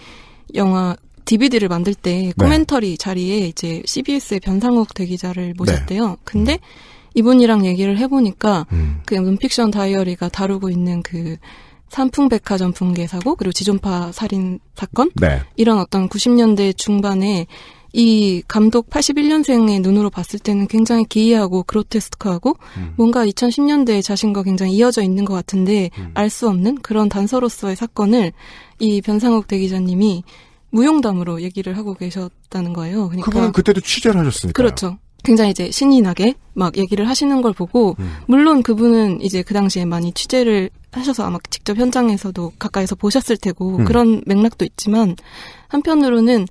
K: 영화 DVD를 만들 때 코멘터리 자리에 이제 CBS의 변상욱 대기자를 모셨대요. 근데 이분이랑 얘기를 해보니까 그 논픽션 다이어리가 다루고 있는 그 삼풍백화점 붕괴 사고 그리고 지존파 살인 사건 이런 어떤 90년대 중반에 이 감독 81년생의 눈으로 봤을 때는 굉장히 기이하고 그로테스크하고 뭔가 2010년대에 자신과 굉장히 이어져 있는 것 같은데 알 수 없는 그런 단서로서의 사건을 이 변상욱 대기자님이 무용담으로 얘기를 하고 계셨다는 거예요. 그러니까
B: 그분은 그때도 취재를 하셨으니까.
K: 그렇죠. 굉장히 이제 신이 나게 막 얘기를 하시는 걸 보고 물론 그분은 이제 그 당시에 많이 취재를 하셔서 아마 직접 현장에서도 가까이서 보셨을 테고 그런 맥락도 있지만 한편으로는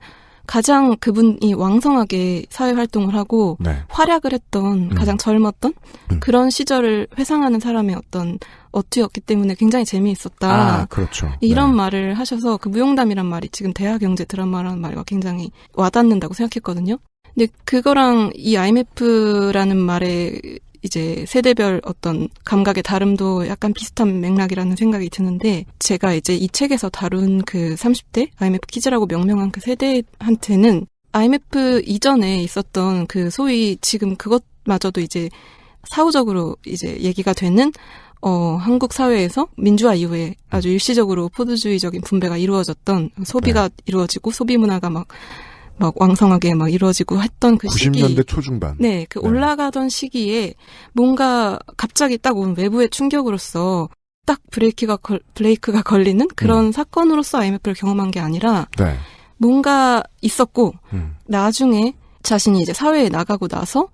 K: 가장 그분이 왕성하게 사회활동을 하고 활약을 했던 가장 젊었던 그런 시절을 회상하는 사람의 어떤 어투였기 때문에 굉장히 재미있었다.
B: 그렇죠.
K: 이런 말을 하셔서 그 무용담이란 말이 지금 대하경제 드라마라는 말과 굉장히 와닿는다고 생각했거든요. 근데 그거랑 이 IMF라는 말에 이제 세대별 어떤 감각의 다름도 약간 비슷한 맥락이라는 생각이 드는데 제가 이제 이 책에서 다룬 그 30대 IMF 키즈라고 명명한 그 세대한테는 IMF 이전에 있었던 그 소위 지금 그것마저도 이제 사후적으로 이제 얘기가 되는 한국 사회에서 민주화 이후에 아주 일시적으로 포도주의적인 분배가 이루어졌던 소비가 이루어지고 소비 문화가 막 왕성하게 막 이루어지고 했던 그
B: 90년대
K: 시기.
B: 초중반.
K: 네, 그 올라가던 시기에 뭔가 갑자기 딱 온 외부의 충격으로서 딱 브레이크가 걸리는 그런 사건으로서 IMF를 경험한 게 아니라 뭔가 있었고 나중에 자신이 이제 사회에 나가고 나서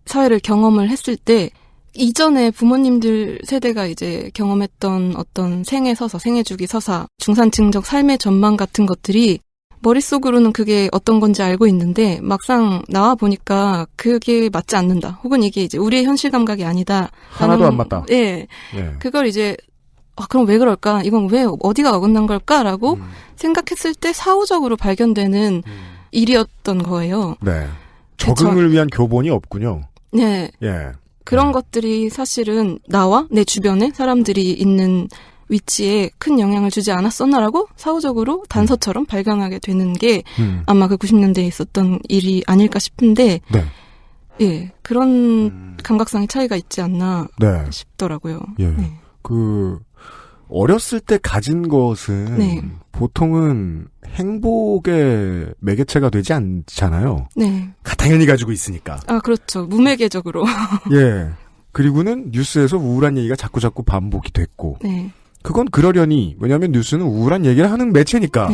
K: 사회를 경험을 했을 때 이전에 부모님들 세대가 이제 경험했던 어떤 생애 서사, 생애 주기 서사, 중산층적 삶의 전망 같은 것들이 머릿속으로는 그게 어떤 건지 알고 있는데 막상 나와 보니까 그게 맞지 않는다. 혹은 이게 이제 우리의 현실 감각이 아니다.
B: 하나도 안 맞다.
K: 예. 그걸 이제 그럼 왜 그럴까? 이건 왜 어디가 어긋난 걸까라고 생각했을 때 사후적으로 발견되는 일이었던 거예요.
B: 네. 적응을 위한 교본이 없군요.
K: 네. 그런 것들이 사실은 나와 내 주변에 사람들이 있는 위치에 큰 영향을 주지 않았었나라고 사후적으로 단서처럼 발견하게 되는 게 아마 그 90년대에 있었던 일이 아닐까 싶은데 그런 감각상의 차이가 있지 않나 싶더라고요.
B: 그 어렸을 때 가진 것은 보통은 행복의 매개체가 되지 않잖아요. 당연히 가지고 있으니까.
K: 그렇죠. 무매개적으로.
B: 그리고는 뉴스에서 우울한 얘기가 자꾸 반복이 됐고. 그건 그러려니. 왜냐하면 뉴스는 우울한 얘기를 하는 매체니까.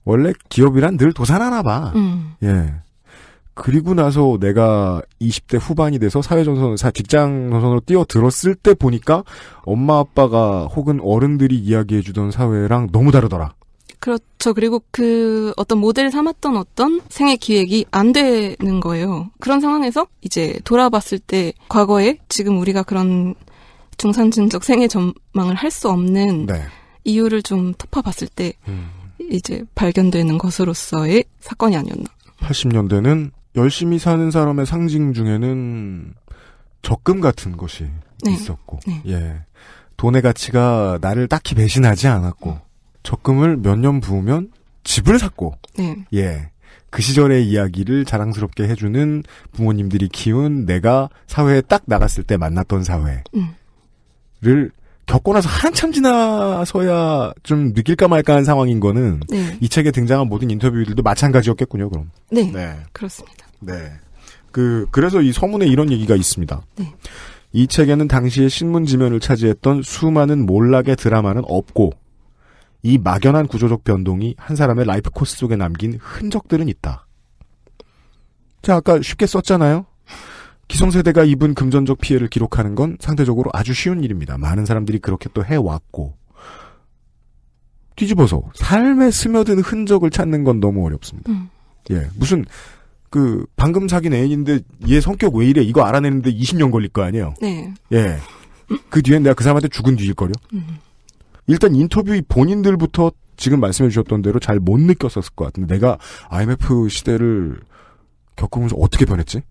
B: 원래 기업이란 늘 도산하나 봐. 그리고 나서 내가 20대 후반이 돼서 직장 전선으로 뛰어들었을 때 보니까 엄마 아빠가 혹은 어른들이 이야기해주던 사회랑 너무 다르더라.
K: 그렇죠. 그리고 그 어떤 모델 삼았던 어떤 생애 기획이 안 되는 거예요. 그런 상황에서 이제 돌아봤을 때 과거에 지금 우리가 그런 중산층적 생애 전망을 할 수 없는 이유를 좀 터파봤을 때 이제 발견되는 것으로서의 사건이 아니었나.
B: 80년대는 열심히 사는 사람의 상징 중에는 적금 같은 것이 있었고 돈의 가치가 나를 딱히 배신하지 않았고 적금을 몇 년 부으면 집을 샀고 그 시절의 이야기를 자랑스럽게 해주는 부모님들이 키운 내가 사회에 딱 나갔을 때 만났던 사회를 겪고 나서 한참 지나서야 좀 느낄까 말까한 상황인 거는 이 책에 등장한 모든 인터뷰들도 마찬가지였겠군요. 그럼.
K: 그렇습니다.
B: 그래서 이 서문에 이런 얘기가 있습니다. 이 책에는 당시의 신문 지면을 차지했던 수많은 몰락의 드라마는 없고 이 막연한 구조적 변동이 한 사람의 라이프 코스 속에 남긴 흔적들은 있다. 자, 아까 쉽게 썼잖아요. 기성세대가 입은 금전적 피해를 기록하는 건 상대적으로 아주 쉬운 일입니다. 많은 사람들이 그렇게 또 해왔고 뒤집어서 삶에 스며든 흔적을 찾는 건 너무 어렵습니다. 무슨 방금 사귄 애인인데 얘 성격 왜 이래 이거 알아내는데 20년 걸릴 거 아니에요. 그 뒤엔 내가 그 사람한테 죽은 뒤일걸요. 일단 인터뷰 본인들부터 지금 말씀해 주셨던 대로 잘 못 느꼈었을 것 같은데 내가 IMF 시대를 겪으면서 어떻게 변했지?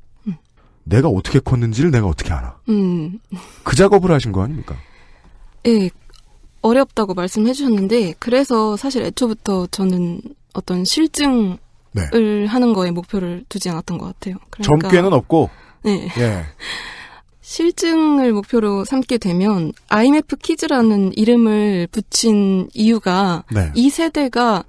B: 내가 어떻게 컸는지를 내가 어떻게 알아? 그 작업을 하신 거 아닙니까?
K: 어렵다고 말씀해 주셨는데 그래서 사실 애초부터 저는 어떤 실증을
B: 네.
K: 하는 거에 목표를 두지 않았던 것 같아요. 그러니까,
B: 점괘는 없고.
K: 네.
B: 예.
K: 실증을 목표로 삼게 되면 IMF 키즈라는 이름을 붙인 이유가
B: 네.
K: 이 세대가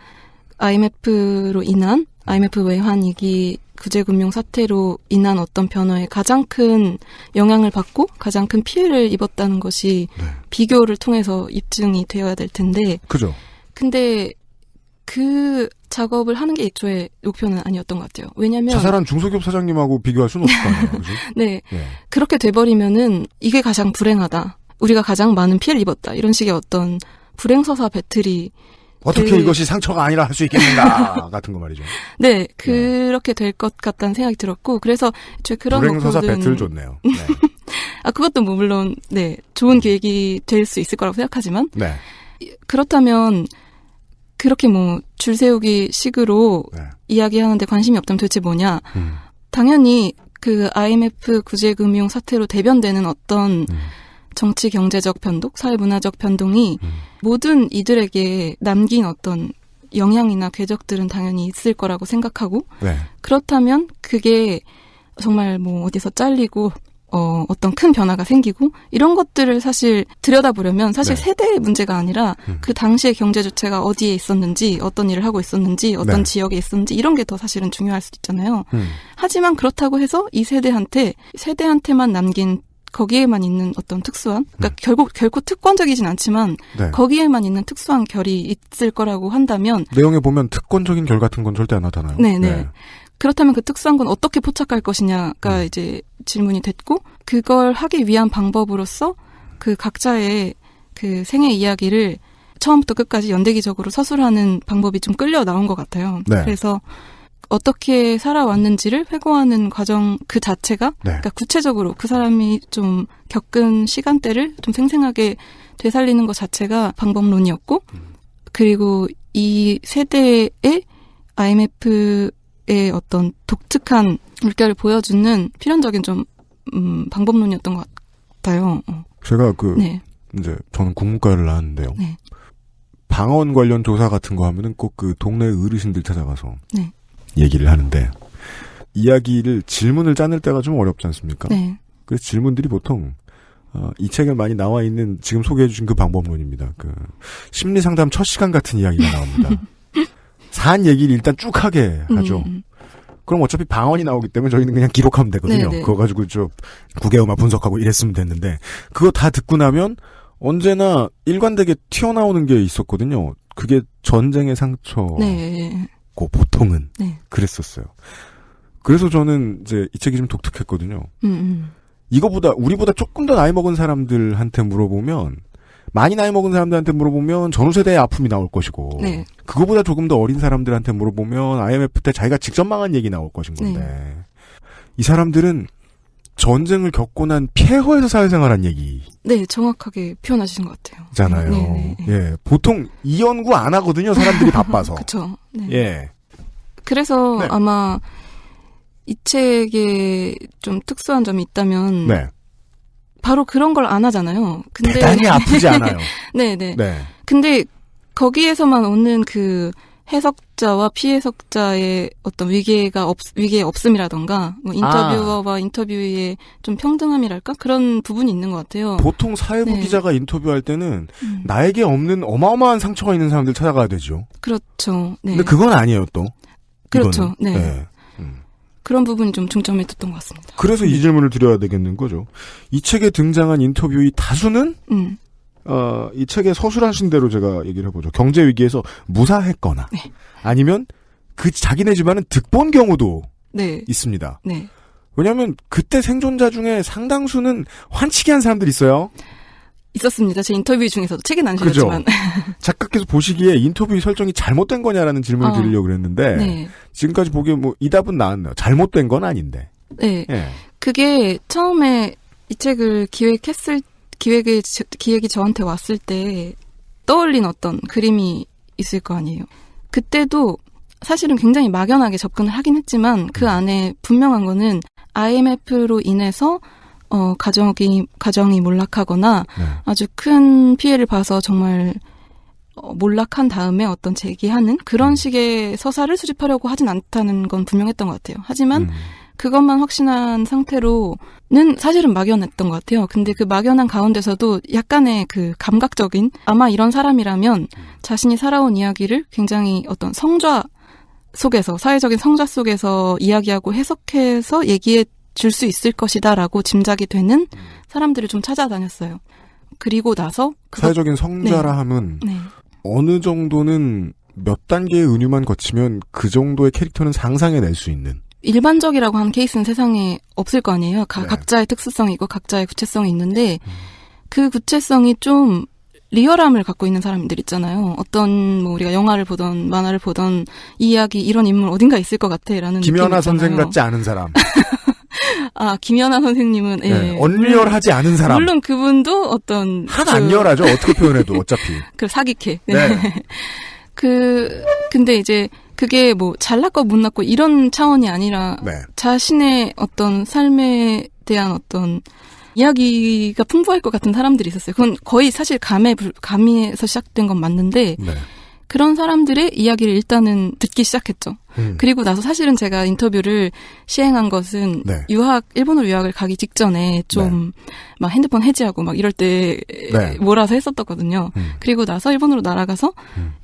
K: IMF로 인한 IMF 외환위기 구제금융 사태로 인한 어떤 변화에 가장 큰 영향을 받고 가장 큰 피해를 입었다는 것이
B: 네.
K: 비교를 통해서 입증이 되어야 될 텐데
B: 그죠.
K: 근데 그 작업을 하는 게 애초에 목표는 아니었던 것 같아요. 왜냐면
B: 자살한 중소기업 사장님하고 비교할 수는 없을 거 아니에요. 그죠?
K: 네.
B: 예.
K: 그렇게 돼버리면은 이게 가장 불행하다. 우리가 가장 많은 피해를 입었다. 이런 식의 어떤 불행서사 배틀이
B: 어떻게 이것이 상처가 아니라 할 수 있겠는가 같은 거 말이죠.
K: 네, 그렇게 될 것 같다는 생각이 들었고 그래서 애초에 그런
B: 불행서사
K: 목표는
B: 배틀 좋네요. 네.
K: 아 그것도 뭐 물론 네 좋은 계획이 될 수 있을 거라고 생각하지만
B: 네.
K: 그렇다면 그렇게 뭐 줄 세우기 식으로
B: 네.
K: 이야기하는데 관심이 없다면 도대체 뭐냐? 당연히 그 IMF 구제금융 사태로 대변되는 어떤 정치 경제적 변동, 사회 문화적 변동이 모든 이들에게 남긴 어떤 영향이나 궤적들은 당연히 있을 거라고 생각하고
B: 네.
K: 그렇다면 그게 정말 뭐 어디서 잘리고 어떤 큰 변화가 생기고 이런 것들을 사실 들여다보려면 사실
B: 네.
K: 세대의 문제가 아니라 그 당시의 경제 주체가 어디에 있었는지 어떤 일을 하고 있었는지 어떤
B: 네.
K: 지역에 있었는지 이런 게 더 사실은 중요할 수도 있잖아요. 하지만 그렇다고 해서 이 세대한테만 남긴 거기에만 있는 어떤 특수한 그러니까 결코 특권적이진 않지만
B: 네.
K: 거기에만 있는 특수한 결이 있을 거라고 한다면
B: 내용에 보면 특권적인 결 같은 건 절대 안 나타나요.
K: 네네.
B: 네.
K: 그렇다면 그 특수한 건 어떻게 포착할 것이냐가 이제 질문이 됐고 그걸 하기 위한 방법으로서 그 각자의 그 생애 이야기를 처음부터 끝까지 연대기적으로 서술하는 방법이 좀 끌려 나온 것 같아요.
B: 네.
K: 그래서 어떻게 살아왔는지를 회고하는 과정 그 자체가
B: 네.
K: 그러니까 구체적으로 그 사람이 좀 겪은 시간대를 좀 생생하게 되살리는 것 자체가 방법론이었고 그리고 이 세대의 IMF의 어떤 독특한 물결을 보여주는 필연적인 좀 방법론이었던 것 같아요.
B: 제가
K: 네.
B: 이제 저는 국문과를 나왔는데요.
K: 네.
B: 방언 관련 조사 같은 거 하면은 꼭 그 동네 어르신들 찾아가서
K: 네.
B: 얘기를 하는데 이야기를 질문을 짜낼 때가 좀 어렵지 않습니까?
K: 네.
B: 그래서 질문들이 보통 이 책에 많이 나와 있는 지금 소개해 주신 그 방법론입니다. 그 심리 상담 첫 시간 같은 이야기가 나옵니다. 산 얘기를 일단 쭉 하게 하죠. 그럼 어차피 방언이 나오기 때문에 저희는 그냥 기록하면 되거든요.
K: 네네.
B: 그거 가지고 좀 국외음악 분석하고 이랬으면 됐는데 그거 다 듣고 나면 언제나 일관되게 튀어나오는 게 있었거든요. 그게 전쟁의 상처고
K: 네.
B: 보통은
K: 네.
B: 그랬었어요. 그래서 저는 이제 이 책이 좀 독특했거든요. 우리보다 조금 더 나이 먹은 사람들한테 물어보면 많이 나이 먹은 사람들한테 물어보면 전후세대의 아픔이 나올 것이고
K: 네.
B: 그거보다 조금 더 어린 사람들한테 물어보면 IMF 때 자기가 직접 망한 얘기 나올 것인 건데
K: 네.
B: 이 사람들은 전쟁을 겪고 난 폐허에서 사회생활한 얘기
K: 네, 정확하게 표현하시는 것 같아요.
B: 잖아요.
K: 네.
B: 예, 보통 이 연구 안 하거든요. 사람들이 바빠서.
K: 그렇죠. 네.
B: 예.
K: 그래서
B: 네.
K: 아마 이 책에 좀 특수한 점이 있다면
B: 네.
K: 바로 그런 걸 안 하잖아요. 근데
B: 대단히 아프지 않아요.
K: 네네.
B: 네.
K: 근데 거기에서만 오는 그 해석자와 피해석자의 어떤 위기의 없음이라던가 뭐 인터뷰어와 인터뷰의 좀 평등함이랄까 그런 부분이 있는 것 같아요.
B: 보통 사회부
K: 네.
B: 기자가 인터뷰할 때는 나에게 없는 어마어마한 상처가 있는 사람들 찾아가야 되죠.
K: 그렇죠. 네.
B: 근데 그건 아니에요, 또.
K: 그렇죠.
B: 이거는.
K: 네. 그런 부분이 좀 중점에 뒀던 것 같습니다.
B: 그래서 이 질문을 드려야 되겠는 거죠. 이 책에 등장한 인터뷰의 다수는 이 책에 서술하신 대로 제가 얘기를 해보죠. 경제 위기에서 무사했거나
K: 네.
B: 아니면 그 자기네 집안은 득본 경우도
K: 네.
B: 있습니다.
K: 네.
B: 왜냐하면 그때 생존자 중에 상당수는 환치기 한 사람들이 있어요.
K: 있었습니다. 제 인터뷰 중에서도 책은 안
B: 그죠?
K: 실렸지만.
B: 작가께서 보시기에 인터뷰 설정이 잘못된 거냐라는 질문을 드리려고 그랬는데
K: 네.
B: 지금까지 보기에 뭐 이 답은 나왔네요. 잘못된 건 아닌데.
K: 네.
B: 예.
K: 그게 처음에 이 책을 기획이 저한테 왔을 때 떠올린 어떤 그림이 있을 거 아니에요. 그때도 사실은 굉장히 막연하게 접근을 하긴 했지만 그 안에 분명한 거는 IMF로 인해서 가정이 몰락하거나
B: 네.
K: 아주 큰 피해를 봐서 정말 몰락한 다음에 어떤 제기하는 그런 식의 서사를 수집하려고 하진 않다는 건 분명했던 것 같아요. 하지만 그것만 확신한 상태로는 사실은 막연했던 것 같아요. 근데 그 막연한 가운데서도 약간의 그 감각적인 아마 이런 사람이라면 자신이 살아온 이야기를 굉장히 어떤 성좌 속에서 사회적인 성좌 속에서 이야기하고 해석해서 얘기해 줄 수 있을 것이다라고 짐작이 되는 사람들을 좀 찾아다녔어요. 그리고 나서
B: 사회적인 성자라 함은 어느 정도는 몇 단계의 은유만 거치면 그 정도의 캐릭터는 상상해낼 수 있는
K: 일반적이라고 하는 케이스는 세상에 없을 거 아니에요. 각자의 특수성이 있고 각자의 구체성이 있는데 그 구체성이 좀 리얼함을 갖고 있는 사람들 있잖아요. 어떤 뭐 우리가 영화를 보던 만화를 보던 이 이야기 이런 인물 어딘가 있을 것 같아라는
B: 김연아 선생 같지 않은 사람.
K: 아, 김연아 선생님은
B: 언리얼하지 않은 사람.
K: 물론 그분도 어떤
B: 하나 안 리얼하죠. 어떻게 표현해도 어차피.
K: 그 사기캐.
B: 네.
K: 근데 이제 그게 뭐 잘났고 못났고 이런 차원이 아니라 자신의 어떤 삶에 대한 어떤 이야기가 풍부할 것 같은 사람들이 있었어요. 그건 거의 사실 감에서 시작된 건 맞는데 그런 사람들의 이야기를 일단은 듣기 시작했죠. 그리고 나서 사실은 제가 인터뷰를 시행한 것은 일본으로 유학을 가기 직전에 좀 막 핸드폰 해지하고 막 이럴 때 몰아서 했었거든요. 그리고 나서 일본으로 날아가서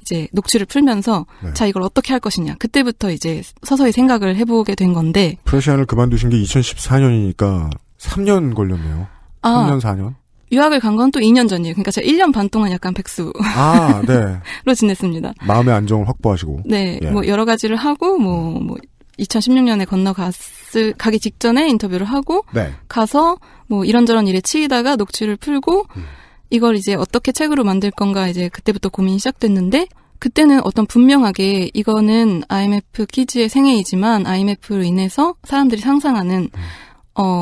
K: 이제 녹취를 풀면서 자, 이걸 어떻게 할 것이냐. 그때부터 이제 서서히 생각을 해보게 된 건데.
B: 프레시안을 그만두신 게 2014년이니까 3년 걸렸네요. 3년, 4년?
K: 유학을 간 건 또 2년 전이에요. 그러니까 제가 1년 반 동안 약간 백수로 지냈습니다.
B: 마음의 안정을 확보하시고.
K: 네, 뭐 여러 가지를 하고 뭐 2016년에 가기 직전에 인터뷰를 하고 가서 뭐 이런저런 일에 치이다가 녹취를 풀고 이걸 이제 어떻게 책으로 만들 건가 이제 그때부터 고민이 시작됐는데 그때는 어떤 분명하게 이거는 IMF 키즈의 생애이지만 IMF로 인해서 사람들이 상상하는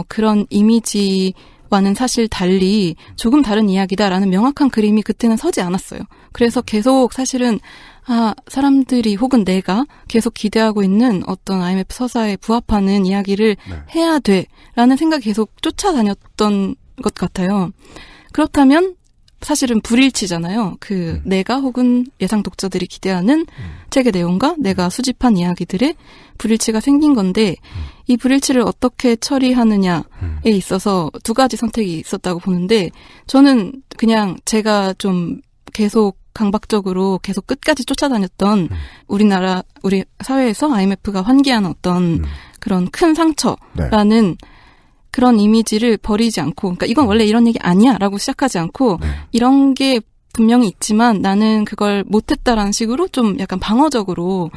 K: 그런 이미지와는 사실 달리 조금 다른 이야기다라는 명확한 그림이 그때는 서지 않았어요. 그래서 계속 사실은 사람들이 혹은 내가 계속 기대하고 있는 어떤 IMF 서사에 부합하는 이야기를 해야 돼라는 생각이 계속 쫓아다녔던 것 같아요. 그렇다면 사실은 불일치잖아요. 내가 혹은 예상 독자들이 기대하는 책의 내용과 내가 수집한 이야기들의 불일치가 생긴 건데 이 불일치를 어떻게 처리하느냐에 있어서 두 가지 선택이 있었다고 보는데 저는 그냥 제가 좀 계속 강박적으로 계속 끝까지 쫓아다녔던 우리 사회에서 IMF가 환기하는 어떤 그런 큰 상처라는 그런 이미지를 버리지 않고, 그러니까 이건 원래 이런 얘기 아니야 라고 시작하지 않고 이런 게 분명히 있지만 나는 그걸 못했다라는 식으로 좀 약간 방어적으로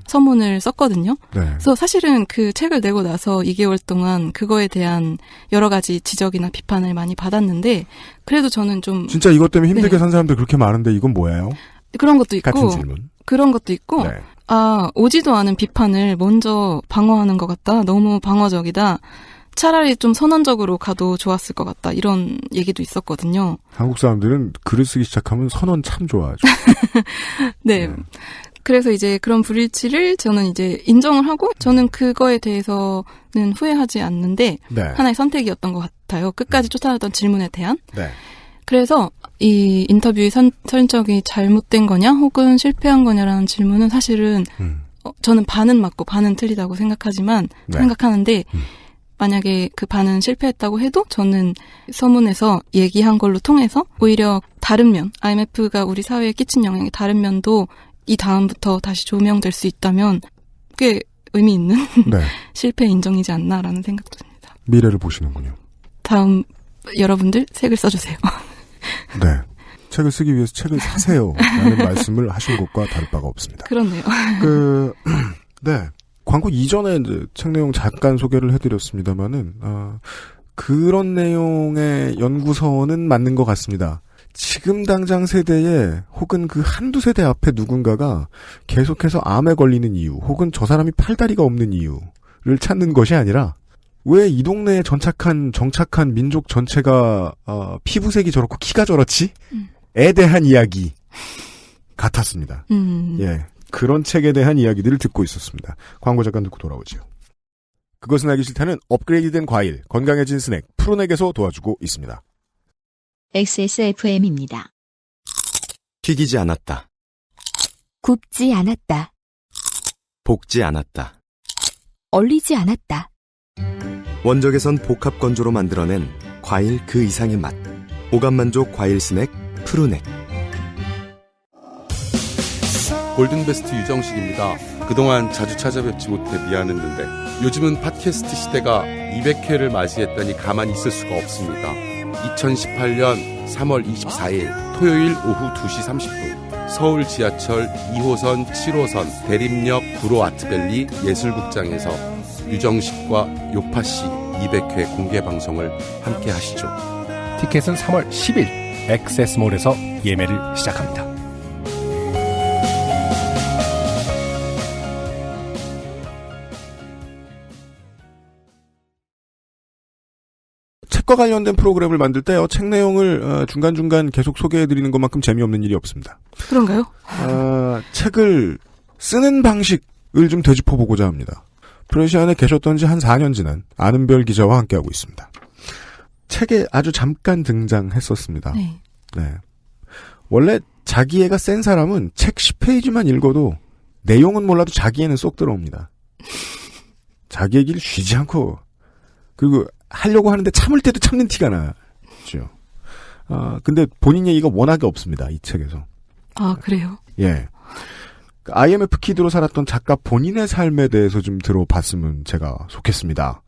K: 서문을 썼거든요. 그래서 사실은 그 책을 내고 나서 2개월 동안 그거에 대한 여러 가지 지적이나 비판을 많이 받았는데 그래도 저는 좀
B: 진짜 이것 때문에 힘들게 산 사람들 그렇게 많은데 이건 뭐예요?
K: 그런 것도 있고
B: 같은 질문.
K: 그런 것도 있고 오지도 않은 비판을 먼저 방어하는 것 같다. 너무 방어적이다. 차라리 좀 선언적으로 가도 좋았을 것 같다. 이런 얘기도 있었거든요.
B: 한국 사람들은 글을 쓰기 시작하면 선언 참 좋아하죠.
K: 네. 그래서 이제 그런 불일치를 저는 이제 인정을 하고 저는 그거에 대해서는 후회하지 않는데 하나의 선택이었던 것 같아요. 끝까지 쫓아왔던 질문에 대한. 그래서 이 인터뷰의 선적이 잘못된 거냐 혹은 실패한 거냐라는 질문은 사실은 저는 반은 맞고 반은 틀리다고 생각하는데 만약에 그 반은 실패했다고 해도 저는 서문에서 얘기한 걸로 통해서 오히려 다른 면, IMF가 우리 사회에 끼친 영향의 다른 면도 이 다음부터 다시 조명될 수 있다면 꽤 의미 있는 실패 인정이지 않나라는 생각도 듭니다.
B: 미래를 보시는군요.
K: 다음 여러분들 책을 써주세요.
B: 네. 책을 쓰기 위해서 책을 사세요. 라는 말씀을 하신 것과 다를 바가 없습니다.
K: 그렇네요.
B: 광고 이전에 이제 책 내용 잠깐 소개를 해드렸습니다만은, 그런 내용의 연구서는 맞는 것 같습니다. 지금 당장 세대에 혹은 그 한두 세대 앞에 누군가가 계속해서 암에 걸리는 이유, 혹은 저 사람이 팔다리가 없는 이유를 찾는 것이 아니라, 왜 이 동네에 정착한 민족 전체가, 피부색이 저렇고 키가 저렇지? 에 대한 이야기 같았습니다. 예. 그런 책에 대한 이야기들을 듣고 있었습니다. 광고 잠깐 듣고 돌아오지요. 그것은 알기 싫다는 업그레이드된 과일, 건강해진 스낵, 푸른액에서 도와주고 있습니다.
A: XSFM입니다.
I: 튀기지 않았다.
D: 굽지 않았다.
I: 볶지 않았다.
D: 얼리지 않았다.
I: 원적에선 복합 건조로 만들어낸 과일 그 이상의 맛. 오감만족 과일 스낵 푸르넥.
L: 골든베스트 유정식입니다. 그동안 자주 찾아뵙지 못해 미안했는데 요즘은 팟캐스트 시대가 200회를 맞이했다니 가만히 있을 수가 없습니다. 2018년 3월 24일 토요일 오후 2시 30분 서울 지하철 2호선 7호선 대림역 구로 아트밸리 예술극장에서 유정식과 요파시 200회 공개 방송을 함께 하시죠.
C: 티켓은 3월 10일 액세스몰에서 예매를 시작합니다.
B: 책과 관련된 프로그램을 만들 때요, 책 내용을 중간중간 계속 소개해드리는 것만큼 재미없는 일이 없습니다.
K: 그런가요?
B: 책을 쓰는 방식을 좀 되짚어보고자 합니다. 프레시안에 계셨던 지 한 4년 지난 아는별 기자와 함께하고 있습니다. 책에 아주 잠깐 등장했었습니다.
K: 네.
B: 네. 원래 자기애가 센 사람은 책 10페이지만 읽어도 내용은 몰라도 자기애는 쏙 들어옵니다. 자기 얘기를 쉬지 않고, 그리고 하려고 하는데 참을 때도 참는 티가 나죠. 근데 본인 얘기가 워낙에 없습니다, 이 책에서.
K: 아, 그래요?
B: 예. IMF 키드로 살았던 작가 본인의 삶에 대해서 좀 들어봤으면 제가 좋겠습니다.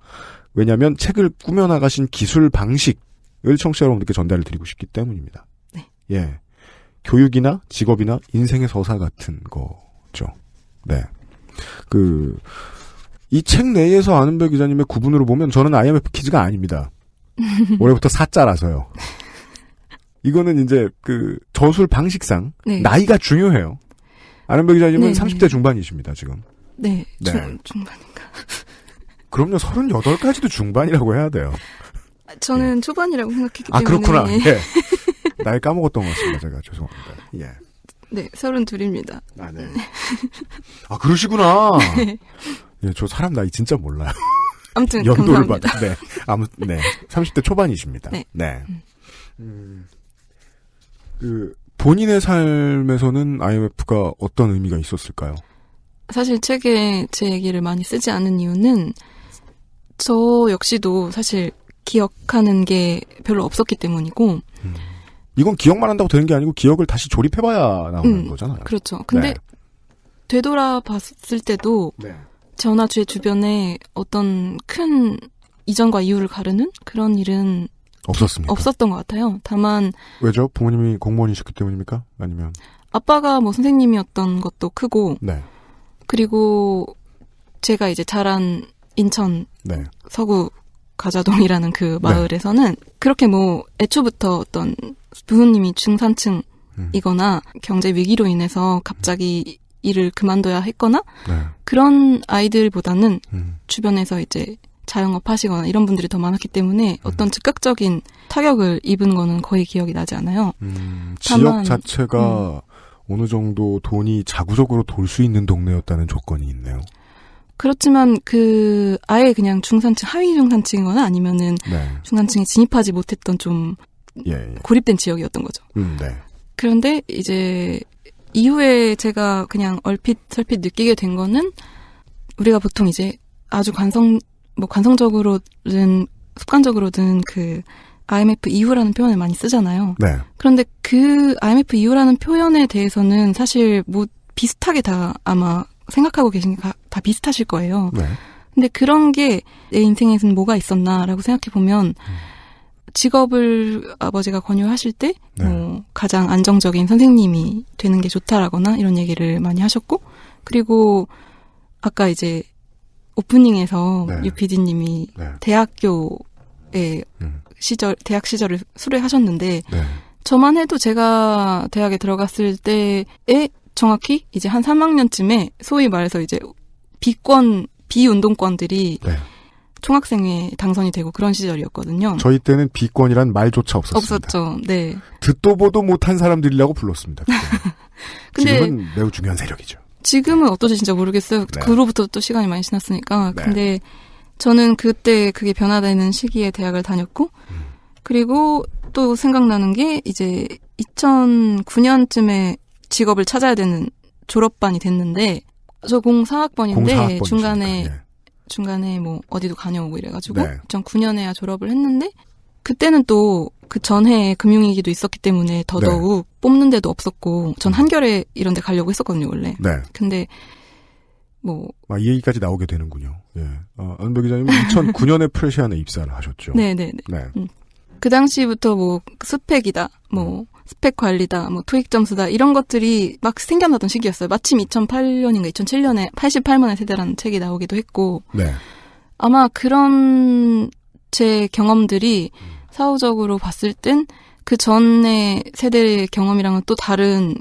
B: 왜냐하면 책을 꾸며나가신 기술 방식을 청취자 여러분들께 전달을 드리고 싶기 때문입니다.
K: 네.
B: 예. 교육이나 직업이나 인생의 서사 같은 거죠. 네. 이 책 내에서 아는별 기자님의 구분으로 보면 저는 IMF 키즈가 아닙니다. 올해부터 4자라서요. 이거는 이제 저술 방식상
K: 네.
B: 나이가 중요해요. 아는별 기자님은
K: 네,
B: 30대
K: 네.
B: 중반이십니다, 지금.
K: 네.
B: 네.
K: 중반인가.
B: 그럼요, 38까지도 중반이라고 해야 돼요.
K: 저는 초반이라고 생각했기 때문에.
B: 아, 그렇구나. 예. 나이 까먹었던 것 같습니다, 제가. 죄송합니다. 예.
K: 네, 32입니다.
B: 아, 네. 아, 그러시구나.
K: 네.
B: 예, 저 사람 나이 진짜 몰라요.
K: 아무튼
B: 연도를
K: 감사합니다.
B: 봐도. 네. 네. 30대 초반이십니다.
K: 네.
B: 네. 본인의 삶에서는 IMF가 어떤 의미가 있었을까요?
K: 사실 책에 제 얘기를 많이 쓰지 않은 이유는 저 역시도 사실 기억하는 게 별로 없었기 때문이고.
B: 이건 기억만 한다고 되는 게 아니고 기억을 다시 조립해봐야 나오는 거잖아요.
K: 그렇죠. 근데
B: 네.
K: 되돌아봤을 때도
B: 네.
K: 저나 제 주변에 어떤 큰 이전과 이후를 가르는 그런 일은
B: 없었습니다.
K: 없었던 것 같아요. 다만
B: 왜죠? 부모님이 공무원이셨기 때문입니까? 아니면
K: 아빠가 뭐 선생님이었던 것도 크고
B: 네.
K: 그리고 제가 이제 자란 인천
B: 네.
K: 서구 가자동이라는 그 마을에서는 그렇게 뭐 애초부터 어떤 부모님이 중산층이거나 경제 위기로 인해서 갑자기 일을 그만둬야 했거나 그런 아이들보다는 주변에서 이제 자영업 하시거나 이런 분들이 더 많았기 때문에 어떤 즉각적인 타격을 입은 거는 거의 기억이 나지 않아요.
B: 지역 자체가 어느 정도 돈이 자구적으로 돌 수 있는 동네였다는 조건이 있네요.
K: 그렇지만 아예 그냥 중산층, 하위 중산층이거나 아니면은 중산층에 진입하지 못했던 좀 고립된 지역이었던 거죠.
B: 네.
K: 그런데 이제 이후에 제가 그냥 얼핏설핏 느끼게 된 거는 우리가 보통 이제 아주 관성적으로든 습관적으로든 IMF 이후라는 표현을 많이 쓰잖아요.
B: 네.
K: 그런데 IMF 이후라는 표현에 대해서는 사실 뭐 비슷하게 다 아마 생각하고 계신 게 다 비슷하실 거예요.
B: 네.
K: 근데 그런 게 내 인생에서는 뭐가 있었나라고 생각해 보면 직업을 아버지가 권유하실 때 가장 안정적인 선생님이 되는 게 좋다라거나 이런 얘기를 많이 하셨고 그리고 아까 이제 오프닝에서 유 PD님이 대학교의 대학 시절을 수료하셨는데 저만 해도 제가 대학에 들어갔을 때에 정확히 이제 한 3학년쯤에 소위 말해서 이제 비운동권들이 총학생회에 당선이 되고 그런 시절이었거든요.
B: 저희 때는 비권이란 말조차 없었습니다.
K: 없었죠. 네.
B: 듣도 보도 못한 사람들이라고 불렀습니다. 근데 지금은 매우 중요한 세력이죠.
K: 지금은 어떨지 진짜 모르겠어요. 그로부터 또 시간이 많이 지났으니까. 근데 저는 그때 그게 변화되는 시기에 대학을 다녔고 그리고 또 생각나는 게 이제 2009년쯤에 직업을 찾아야 되는 졸업반이 됐는데 저 04학번인데 중간에 뭐 어디도 다녀오고 이래가지고 2009년에야 졸업을 했는데 그때는 또 그 전해에 금융위기도 있었기 때문에 더더욱 뽑는 데도 없었고 전 한겨레 이런 데 가려고 했었거든요 원래. 근데 이
B: 얘기까지 나오게 되는군요. 예. 안배 기자님은 2009년에 프레시안에 입사를 하셨죠.
K: 네네네. 그 당시부터 스펙이다, 스펙 관리다, 토익 점수다 이런 것들이 막 생겨나던 시기였어요. 마침 2008년인가 2007년에 88만의 세대라는 책이 나오기도 했고 아마 그런 제 경험들이 사후적으로 봤을 땐 그 전의 세대의 경험이랑은 또 다른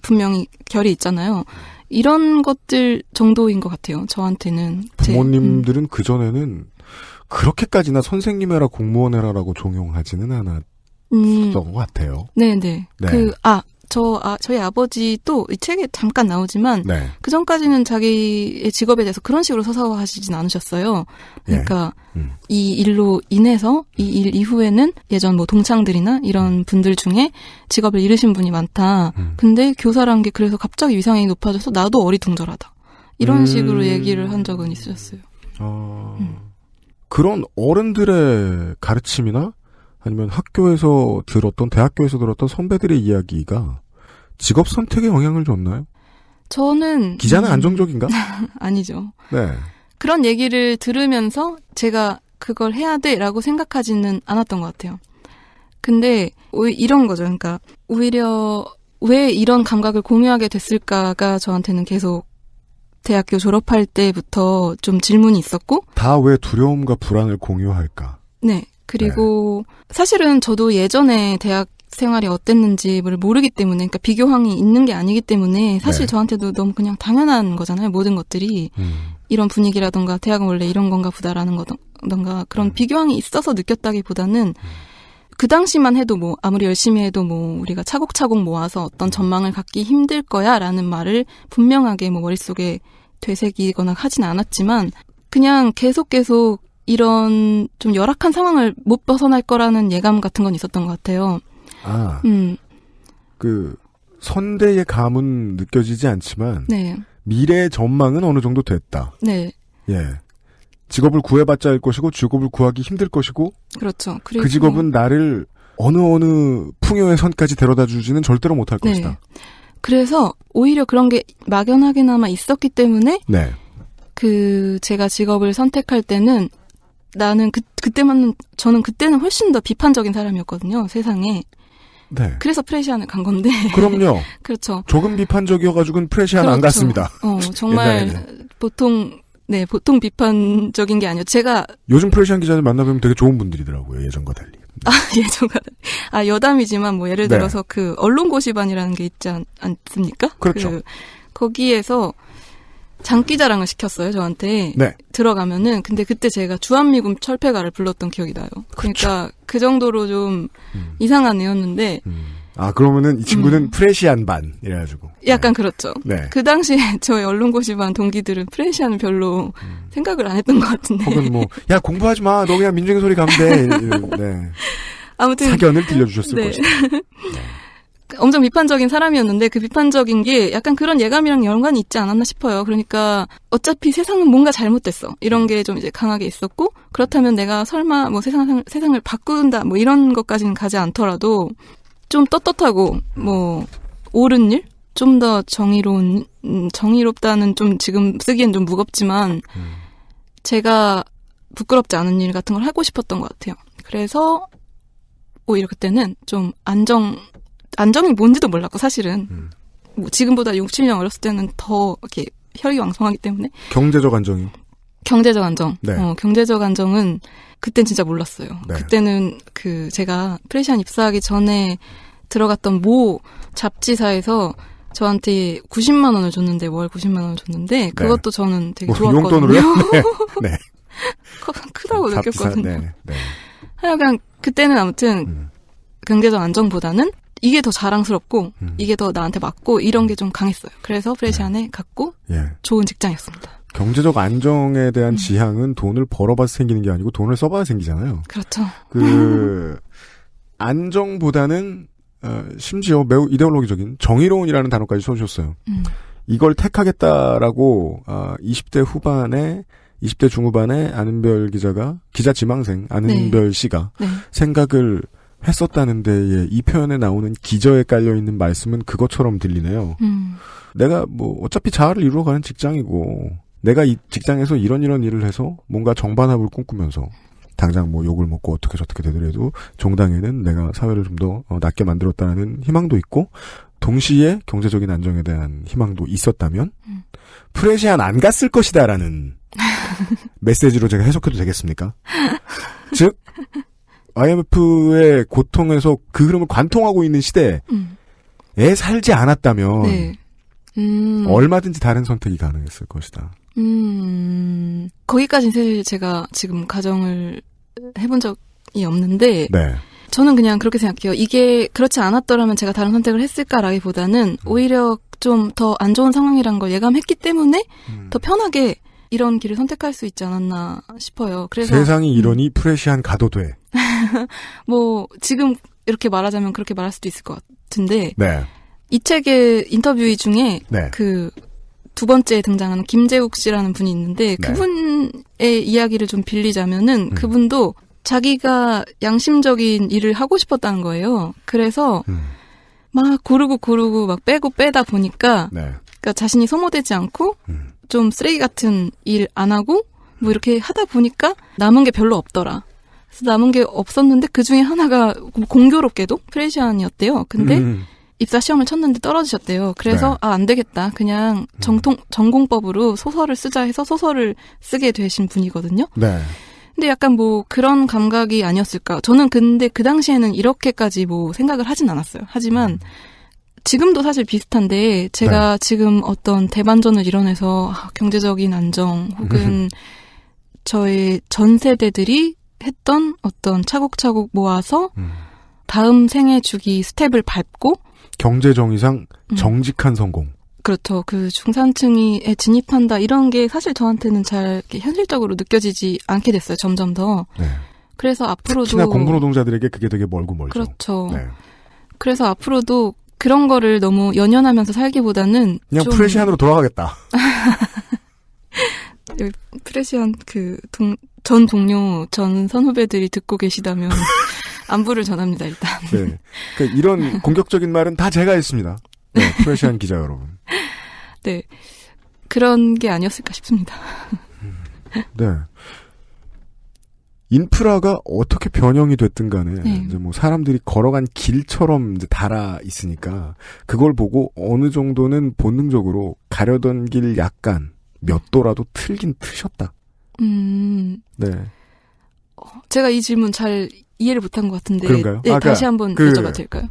K: 분명히 결이 있잖아요. 이런 것들 정도인 것 같아요. 저한테는.
B: 부모님들은 그전에는 그렇게까지나 선생님 해라 공무원 해라라고 종용하지는 않았던 것 같아요.
K: 네네. 저희 아버지도 이 책에 잠깐 나오지만 그 전까지는 자기의 직업에 대해서 그런 식으로 서사화하시진 않으셨어요. 그러니까 이 일로 인해서 이 일 이후에는 예전 동창들이나 이런 분들 중에 직업을 잃으신 분이 많다. 근데 교사란 게 그래서 갑자기 위상이 높아져서 나도 어리둥절하다. 이런 식으로 얘기를 한 적은 있으셨어요.
B: 그런 어른들의 가르침이나 아니면 학교에서 들었던, 대학교에서 들었던 선배들의 이야기가 직업 선택에 영향을 줬나요?
K: 저는
B: 기자는 안정적인가?
K: 아니죠.
B: 네.
K: 그런 얘기를 들으면서 제가 그걸 해야 돼라고 생각하지는 않았던 것 같아요. 근데 이런 거죠. 그러니까 오히려 왜 이런 감각을 공유하게 됐을까가 저한테는 계속 대학교 졸업할 때부터 좀 질문이 있었고
B: 다 왜 두려움과 불안을 공유할까?
K: 네. 그리고 사실은 저도 예전에 대학 생활이 어땠는지를 모르기 때문에 그러니까 비교황이 있는 게 아니기 때문에 사실 저한테도 너무 그냥 당연한 거잖아요. 모든 것들이. 이런 분위기라던가 대학은 원래 이런 건가 보다라는 거던가 그런 비교황이 있어서 느꼈다기보다는 그 당시만 해도 아무리 열심히 해도 우리가 차곡차곡 모아서 어떤 전망을 갖기 힘들 거야 라는 말을 분명하게 머릿속에 되새기거나 하진 않았지만 그냥 계속 이런 좀 열악한 상황을 못 벗어날 거라는 예감 같은 건 있었던 것 같아요.
B: 그 선대의 감은 느껴지지 않지만 미래의 전망은 어느 정도 됐다.
K: 네.
B: 예. 직업을 구해봤자 할 것이고 직업을 구하기 힘들 것이고
K: 그렇죠.
B: 그 직업은 나를 어느 풍요의 선까지 데려다 주지는 절대로 못할 것이다.
K: 그래서 오히려 그런 게 막연하게나마 있었기 때문에 제가 직업을 선택할 때는 나는 저는 그때는 훨씬 더 비판적인 사람이었거든요, 세상에.
B: 네.
K: 그래서 프레시안을 간 건데.
B: 그럼요.
K: 그렇죠.
B: 조금 비판적이어가지고는 프레시안 안 갔습니다.
K: 정말 보통 비판적인 게 아니에요. 제가.
B: 요즘 프레시안 기자들 만나보면 되게 좋은 분들이더라고요, 예전과 달리.
K: 예전과 달리. 여담이지만 예를 들어서 그 언론고시반이라는 게 있지 않습니까?
B: 그렇죠.
K: 거기에서 장기자랑을 시켰어요, 저한테. 들어가면은. 근데 그때 제가 주한미군 철폐가를 불렀던 기억이 나요. 그러니까 그 정도로 좀 이상한 애였는데.
B: 그러면은 이 친구는 프레시안 반, 이래가지고.
K: 약간 그렇죠. 그 당시에 저희 언론고시반 동기들은 프레시안은 별로 생각을 안 했던 것 같은데.
B: 혹은 야, 공부하지 마. 너 그냥 민중의 소리 가면 돼.
K: 아무튼.
B: 사견을 들려주셨을 것이다.
K: 엄청 비판적인 사람이었는데 그 비판적인 게 약간 그런 예감이랑 연관이 있지 않았나 싶어요. 그러니까 어차피 세상은 뭔가 잘못됐어. 이런 게 좀 이제 강하게 있었고 그렇다면 내가 설마 세상을 바꾼다 이런 것까지는 가지 않더라도 좀 떳떳하고 옳은 일? 좀 더 정의롭다는 좀 지금 쓰기엔 좀 무겁지만 제가 부끄럽지 않은 일 같은 걸 하고 싶었던 것 같아요. 그래서 오히려 그때는 좀 안정이 뭔지도 몰랐고 사실은 지금보다 6, 7년 어렸을 때는 더 이렇게 혈기왕성하기 때문에
B: 경제적 안정이요?
K: 경제적 안정. 경제적 안정은 그땐 진짜 몰랐어요. 그때는 제가 프레시안 입사하기 전에 들어갔던 모 잡지사에서 저한테 90만 원을 줬는데 월 90만 원을 줬는데 그것도 저는 되게 좋았거든요.
B: 용돈으로요? 네.
K: 크다고 느꼈거든요. 하여간 그때는 아무튼 경제적 안정보다는 이게 더 자랑스럽고 이게 더 나한테 맞고 이런 게 좀 강했어요. 그래서 프레시안에 갔고 좋은 직장이었습니다.
B: 경제적 안정에 대한 지향은 돈을 벌어봐서 생기는 게 아니고 돈을 써봐야 생기잖아요.
K: 그렇죠.
B: 안정보다는 심지어 매우 이데올로기적인 정의로운이라는 단어까지 써주셨어요. 이걸 택하겠다라고 20대 후반에 20대 중후반에 안은별 기자가 기자 지망생 안은별 씨가 생각을 했었다는 데에 이 표현에 나오는 기저에 깔려있는 말씀은 그것처럼 들리네요. 내가 어차피 자아를 이루어가는 직장이고 내가 이 직장에서 이런 일을 해서 뭔가 정반합을 꿈꾸면서 당장 욕을 먹고 어떻게 저렇게 되더라도 종당에는 내가 사회를 좀 더 낫게 만들었다는 희망도 있고 동시에 경제적인 안정에 대한 희망도 있었다면 프레시안 안 갔을 것이다라는 메시지로 제가 해석해도 되겠습니까? 즉 IMF의 고통에서 그 흐름을 관통하고 있는 시대에 살지 않았다면 얼마든지 다른 선택이 가능했을 것이다.
K: 거기까지는 사실 제가 지금 가정을 해본 적이 없는데
B: 네.
K: 저는 그냥 그렇게 생각해요. 이게 그렇지 않았더라면 제가 다른 선택을 했을까라기보다는 오히려 좀 더 안 좋은 상황이란 걸 예감했기 때문에 더 편하게 이런 길을 선택할 수 있지 않았나 싶어요. 그래서
B: 세상이 이러니 프레시안 가도 돼.
K: 지금 이렇게 말하자면 그렇게 말할 수도 있을 것 같은데
B: 네.
K: 이 책의 인터뷰 중에 두 번째 등장하는 김재욱 씨라는 분이 있는데 그분의 이야기를 좀 빌리자면은 그분도 자기가 양심적인 일을 하고 싶었다는 거예요. 그래서 막 고르고 막 빼고 빼다 보니까 그러니까 자신이 소모되지 않고 좀 쓰레기 같은 일 안 하고 이렇게 하다 보니까 남은 게 별로 없더라. 그래서 남은 게 없었는데 그 중에 하나가 공교롭게도 프레시안이었대요. 근데 입사 시험을 쳤는데 떨어지셨대요. 그래서 안 되겠다. 그냥 전공법으로 소설을 쓰자 해서 소설을 쓰게 되신 분이거든요.
B: 네.
K: 근데 약간 그런 감각이 아니었을까. 저는 근데 그 당시에는 이렇게까지 생각을 하진 않았어요. 하지만 지금도 사실 비슷한데 제가 지금 어떤 대반전을 이뤄내서 경제적인 안정 혹은 저의 전 세대들이 했던 어떤 차곡차곡 모아서 다음 생애 주기 스텝을 밟고 경제정의상
B: 정직한 성공.
K: 그렇죠. 그 중산층에 진입한다 이런 게 사실 저한테는 잘 현실적으로 느껴지지 않게 됐어요. 점점 더.
B: 네.
K: 그래서 앞으로도
B: 특히나 공부노동자들에게 그게 되게 멀죠.
K: 그렇죠. 네. 그래서 앞으로도 그런 거를 너무 연연하면서 살기보다는
B: 그냥 프레시안으로 돌아가겠다.
K: 프레시안 전 동료 전 선후배들이 듣고 계시다면 안부를 전합니다. 일단.
B: 네. 그러니까 이런 공격적인 말은 다 제가 했습니다. 네, 프레시안 기자 여러분.
K: 네. 그런 게 아니었을까 싶습니다.
B: 네. 인프라가 어떻게 변형이 됐든 간에 이제 사람들이 걸어간 길처럼 이제 달아 있으니까 그걸 보고 어느 정도는 본능적으로 가려던 길 약간 몇 도라도 틀긴 트셨다. 네.
K: 제가 이 질문 잘 이해를 못한 것 같은데.
B: 그런가요?
K: 네, 다시 한번 여쭤봐도 될까요?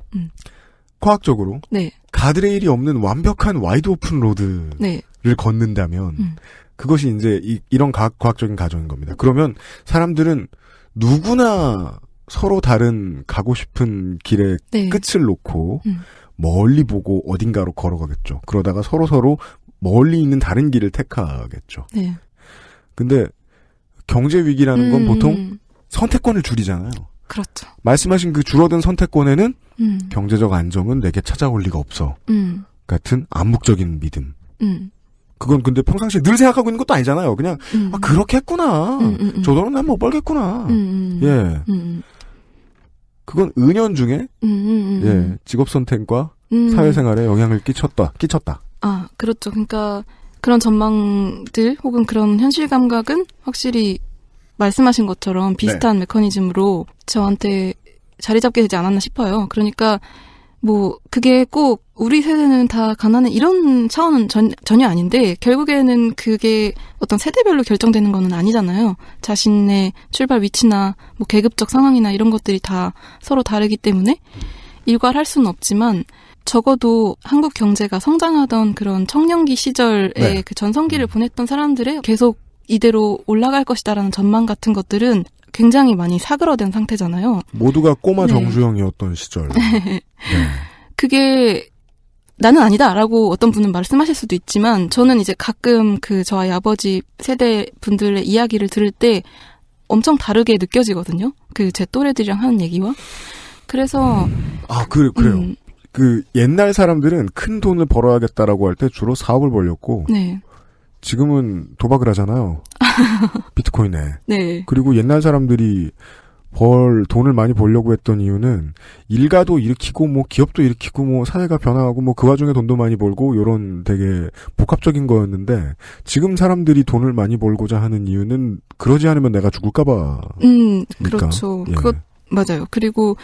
B: 과학적으로
K: 네.
B: 가드레일이 없는 완벽한 와이드 오픈 로드를 걷는다면 그것이 이제 이런 과학적인 가정인 겁니다. 그러면 사람들은 누구나 서로 다른 가고 싶은 길의 끝을 놓고 멀리 보고 어딘가로 걸어가겠죠. 그러다가 서로 멀리 있는 다른 길을 택하겠죠.
K: 네.
B: 근데 경제 위기라는 건 보통 선택권을 줄이잖아요.
K: 그렇죠.
B: 말씀하신 그 줄어든 선택권에는 경제적 안정은 내게 찾아올 리가 없어. 같은 암묵적인 믿음. 그건 근데 평상시에 늘 생각하고 있는 것도 아니잖아요. 그냥 그렇게 했구나. 저 돈은 난 못 벌겠구나. 예. 그건 은연중에 예, 직업 선택과 사회생활에 영향을 끼쳤다.
K: 아, 그렇죠. 그러니까 그런 전망들 혹은 그런 현실 감각은 확실히 말씀하신 것처럼 비슷한 메커니즘으로 저한테 자리 잡게 되지 않았나 싶어요. 그러니까 그게 꼭 우리 세대는 다 가난해 이런 차원은 전혀 아닌데 결국에는 그게 어떤 세대별로 결정되는 거는 아니잖아요. 자신의 출발 위치나 계급적 상황이나 이런 것들이 다 서로 다르기 때문에 일괄할 수는 없지만 적어도 한국 경제가 성장하던 그런 청년기 시절에 그 전성기를 보냈던 사람들의 계속 이대로 올라갈 것이다라는 전망 같은 것들은 굉장히 많이 사그러든 상태잖아요.
B: 모두가 꼬마 정주영이었던 시절.
K: 그게 나는 아니다라고 어떤 분은 말씀하실 수도 있지만 저는 이제 가끔 저희 아버지 세대 분들의 이야기를 들을 때 엄청 다르게 느껴지거든요. 제 또래들이랑 하는 얘기와. 그래서
B: 그래요. 옛날 사람들은 큰 돈을 벌어야겠다라고 할 때 주로 사업을 벌렸고
K: 네.
B: 지금은 도박을 하잖아요. 비트코인에.
K: 네.
B: 그리고 옛날 사람들이 돈을 많이 벌려고 했던 이유는 일가도 일으키고 뭐 기업도 일으키고 뭐 사회가 변화하고 뭐 그 와중에 돈도 많이 벌고 요런 되게 복합적인 거였는데 지금 사람들이 돈을 많이 벌고자 하는 이유는 그러지 않으면 내가 죽을까 봐.
K: 그렇죠.
B: 예.
K: 그것 맞아요. 그리고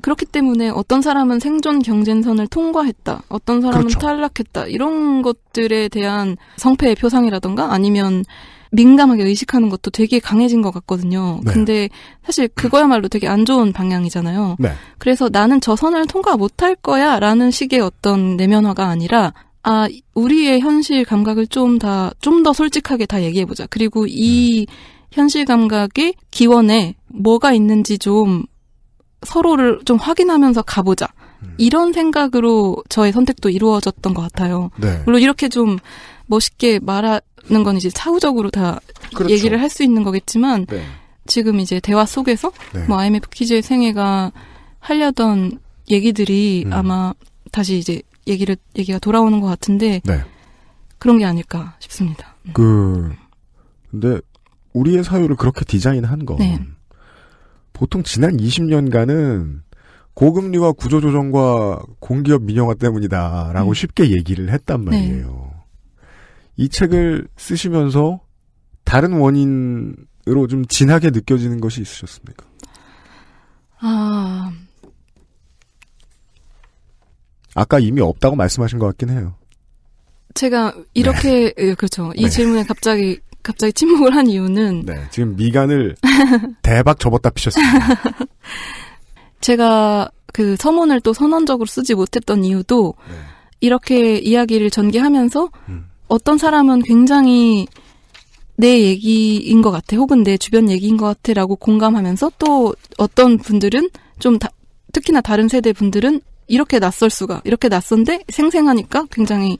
K: 그렇기 때문에 어떤 사람은 생존 경쟁선을 통과했다. 어떤 사람은
B: 그렇죠.
K: 탈락했다. 이런 것들에 대한 성패의 표상이라던가 아니면 민감하게 의식하는 것도 되게 강해진 것 같거든요.
B: 네.
K: 근데 사실 그거야말로 되게 안 좋은 방향이잖아요.
B: 네.
K: 그래서 나는 저 선을 통과 못할 거야 라는 식의 어떤 내면화가 아니라 우리의 현실 감각을 좀 더 솔직하게 다 얘기해보자. 그리고 이 현실 감각의 기원에 뭐가 있는지 좀 서로를 좀 확인하면서 가보자. 이런 생각으로 저의 선택도 이루어졌던 것 같아요.
B: 네.
K: 물론 이렇게 좀 멋있게 말하는 건 이제 사후적으로 다
B: 그렇죠.
K: 얘기를 할 수 있는 거겠지만
B: 네.
K: 지금 이제 대화 속에서
B: 네.
K: 뭐 IMF 퀴즈의 생애가 하려던 얘기들이 아마 다시 이제 얘기가 돌아오는 것 같은데
B: 네.
K: 그런 게 아닐까 싶습니다.
B: 근데 우리의 사유를 그렇게 디자인한 건
K: 네.
B: 보통 지난 20년간은 고금리와 구조조정과 공기업 민영화 때문이다라고 쉽게 얘기를 했단 말이에요. 이 책을 쓰시면서 다른 원인으로 좀 진하게 느껴지는 것이 있으셨습니까? 아까 이미 없다고 말씀하신 것 같긴 해요.
K: 제가 이렇게 그렇죠. 이 질문에 갑자기 침묵을 한 이유는
B: 지금 미간을 대박 접었다 피셨습니다.
K: 제가 서문을 또 선언적으로 쓰지 못했던 이유도 이렇게 이야기를 전개하면서 어떤 사람은 굉장히 내 얘기인 것 같아 혹은 내 주변 얘기인 것 같아라고 공감하면서 또 어떤 분들은 좀 특히나 다른 세대 분들은 이렇게 이렇게 낯선데 생생하니까 굉장히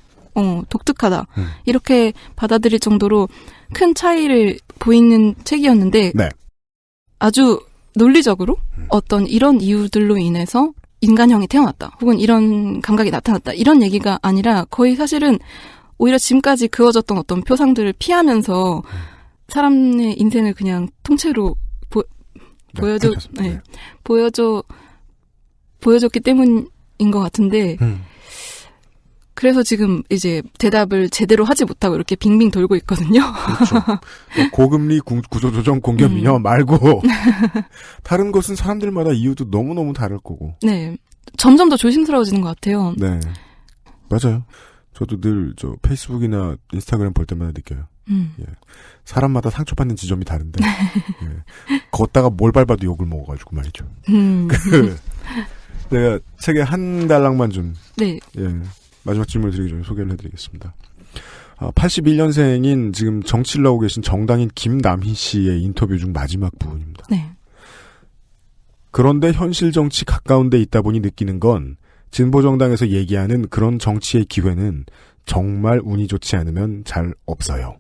K: 독특하다. 이렇게 받아들일 정도로 큰 차이를 보이는 책이었는데 아주 논리적으로 어떤 이런 이유들로 인해서 인간형이 태어났다. 혹은 이런 감각이 나타났다. 이런 얘기가 아니라 거의 사실은 오히려 지금까지 그어졌던 어떤 표상들을 피하면서 사람의 인생을 그냥 통째로 보여줬기 때문인 것 같은데 그래서 지금 이제 대답을 제대로 하지 못하고 이렇게 빙빙 돌고 있거든요.
B: 그렇죠. 고금리 구조조정 공기업 민영화 말고 다른 것은 사람들마다 이유도 너무너무 다를 거고.
K: 네. 점점 더 조심스러워지는 것 같아요.
B: 네. 맞아요. 저도 늘 페이스북이나 인스타그램 볼 때마다 느껴요. 예. 사람마다 상처받는 지점이 다른데 예. 걷다가 뭘 밟아도 욕을 먹어가지고 말이죠. 내가 책에 한 달락만 좀 마지막 질문을 드리기 전에 소개를 해드리겠습니다. 81년생인 지금 정치를 하고 계신 정당인 김남희 씨의 인터뷰 중 마지막 부분입니다.
K: 네.
B: 그런데 현실 정치 가까운 데 있다 보니 느끼는 건 진보정당에서 얘기하는 그런 정치의 기회는 정말 운이 좋지 않으면 잘 없어요.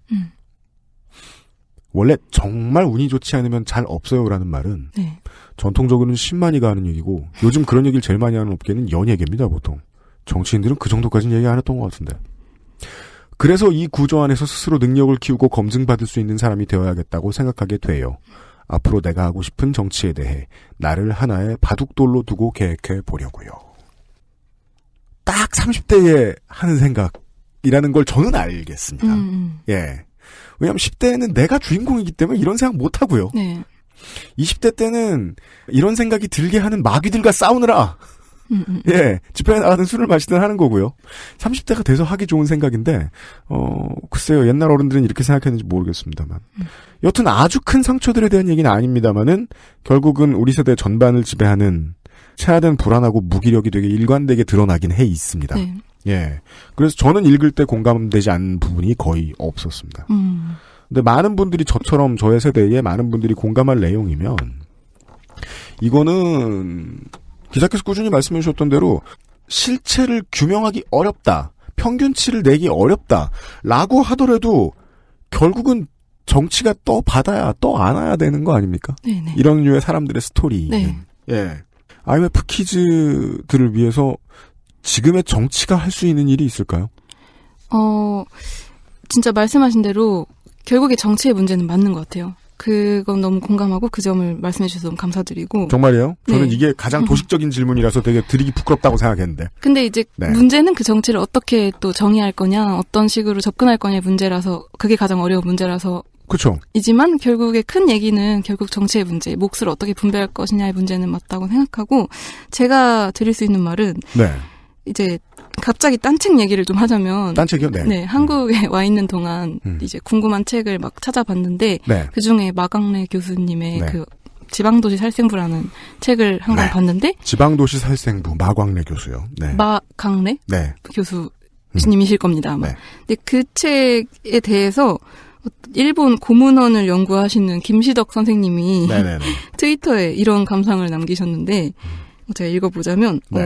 B: 원래 정말 운이 좋지 않으면 잘 없어요라는 말은 전통적으로는 신만이가 하는 얘기고 요즘 그런 얘기를 제일 많이 하는 업계는 연예계입니다. 보통. 정치인들은 그 정도까지는 얘기 안 했던 것 같은데. 그래서 이 구조 안에서 스스로 능력을 키우고 검증받을 수 있는 사람이 되어야겠다고 생각하게 돼요. 앞으로 내가 하고 싶은 정치에 대해 나를 하나의 바둑돌로 두고 계획해 보려고요. 딱 30대에 하는 생각이라는 걸 저는 알겠습니다. 예. 왜냐하면 10대에는 내가 주인공이기 때문에 이런 생각 못 하고요. 20대 때는 이런 생각이 들게 하는 마귀들과 싸우느라 예, 집회에 나가든 술을 마시든 하는 거고요. 30대가 돼서 하기 좋은 생각인데, 글쎄요, 옛날 어른들은 이렇게 생각했는지 모르겠습니다만. 여튼 아주 큰 상처들에 대한 얘기는 아닙니다만은, 결국은 우리 세대 전반을 지배하는 체화된 불안하고 무기력이 되게 일관되게 드러나긴 해 있습니다. 예. 그래서 저는 읽을 때 공감되지 않는 부분이 거의 없었습니다. 근데 많은 분들이 저처럼 저의 세대에 많은 분들이 공감할 내용이면, 이거는, 기자께서 꾸준히 말씀해 주셨던 대로 실체를 규명하기 어렵다. 평균치를 내기 어렵다라고 하더라도 결국은 정치가 떠받아야 떠안아야 되는 거 아닙니까?
K: 네네.
B: 이런 류의 사람들의 스토리.
K: 네.
B: 예. IMF 키즈들을 위해서 지금의 정치가 할 수 있는 일이 있을까요?
K: 진짜 말씀하신 대로 결국에 정치의 문제는 맞는 것 같아요. 그건 너무 공감하고 그 점을 말씀해 주셔서 너무 감사드리고.
B: 정말이에요? 저는
K: 네.
B: 이게 가장 도식적인 질문이라서 되게 드리기 부끄럽다고 생각했는데.
K: 근데 이제
B: 네.
K: 문제는 그 정치를 어떻게 또 정의할 거냐, 어떤 식으로 접근할 거냐의 문제라서 그게 가장 어려운 문제라서.
B: 그렇죠.
K: 이지만 결국에 큰 얘기는 결국 정치의 문제, 몫을 어떻게 분배할 것이냐의 문제는 맞다고 생각하고 제가 드릴 수 있는 말은
B: 네.
K: 이제 갑자기 딴 책 얘기를 좀 하자면
B: 딴 책이요? 네.
K: 네, 한국에 와 있는 동안 이제 궁금한 책을 막 찾아봤는데
B: 네.
K: 그중에 마강래 교수님의
B: 네.
K: 그 지방도시 살생부라는 책을 한 권
B: 네.
K: 봤는데
B: 지방도시 살생부 마광래 교수요. 네.
K: 마강래
B: 네.
K: 교수님이실 겁니다. 아마.
B: 네.
K: 근데 그 책에 대해서 일본 고문원을 연구하시는 김시덕 선생님이
B: 네네네.
K: 트위터에 이런 감상을 남기셨는데 제가 읽어보자면
B: 네.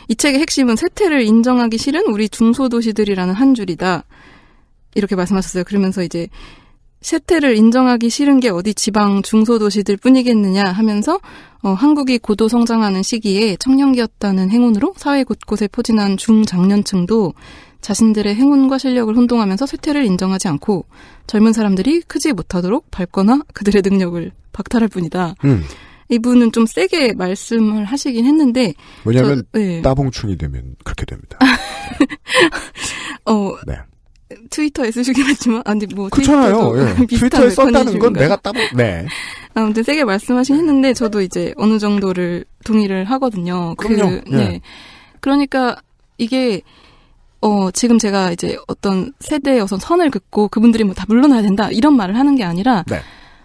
K: 이 책의 핵심은 쇠퇴를 인정하기 싫은 우리 중소도시들이라는 한 줄이다. 이렇게 말씀하셨어요. 그러면서 이제 쇠퇴를 인정하기 싫은 게 어디 지방 중소도시들 뿐이겠느냐 하면서 한국이 고도 성장하는 시기에 청년기였다는 행운으로 사회 곳곳에 포진한 중장년층도 자신들의 행운과 실력을 혼동하면서 쇠퇴를 인정하지 않고 젊은 사람들이 크지 못하도록 밟거나 그들의 능력을 박탈할 뿐이다. 이분은 좀 세게 말씀을 하시긴 했는데
B: 왜냐하면
K: 네.
B: 따봉충이 되면 그렇게 됩니다. 네.
K: 트위터에 쓰시긴 했지만 아니 뭐
B: 그렇잖아요. 예. 트위터에 썼다는 건 내가 따봉. 네.
K: 아무튼 세게 말씀하시긴 했는데 저도 이제 어느 정도를 동의를 하거든요.
B: 그럼요. 예.
K: 네. 그러니까 이게 지금 제가 이제 어떤 세대의 어떤 선을 긋고 그분들이 뭐 다 물러나야 된다 이런 말을 하는 게 아니라
B: 네.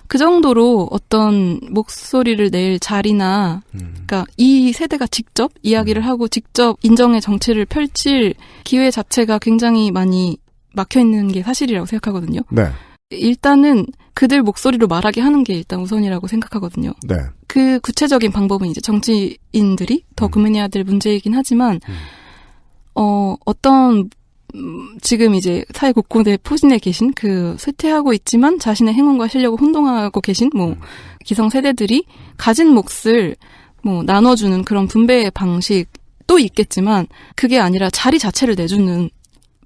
K: 그 정도로 어떤 목소리를 낼 자리나 그러니까 이 세대가 직접 이야기를 하고 직접 인정의 정치를 펼칠 기회 자체가 굉장히 많이 막혀 있는 게 사실이라고 생각하거든요.
B: 네.
K: 일단은 그들 목소리로 말하게 하는 게 일단 우선이라고 생각하거든요.
B: 네.
K: 그 구체적인 방법은 이제 정치인들이 더 고민해야 될 문제이긴 하지만 어떤 지금 이제 사회 곳곳에 포진해 계신 그 쇠퇴하고 있지만 자신의 행운과 실력을 혼동하고 계신 뭐 기성 세대들이 가진 몫을 뭐 나눠주는 그런 분배의 방식도 있겠지만 그게 아니라 자리 자체를 내주는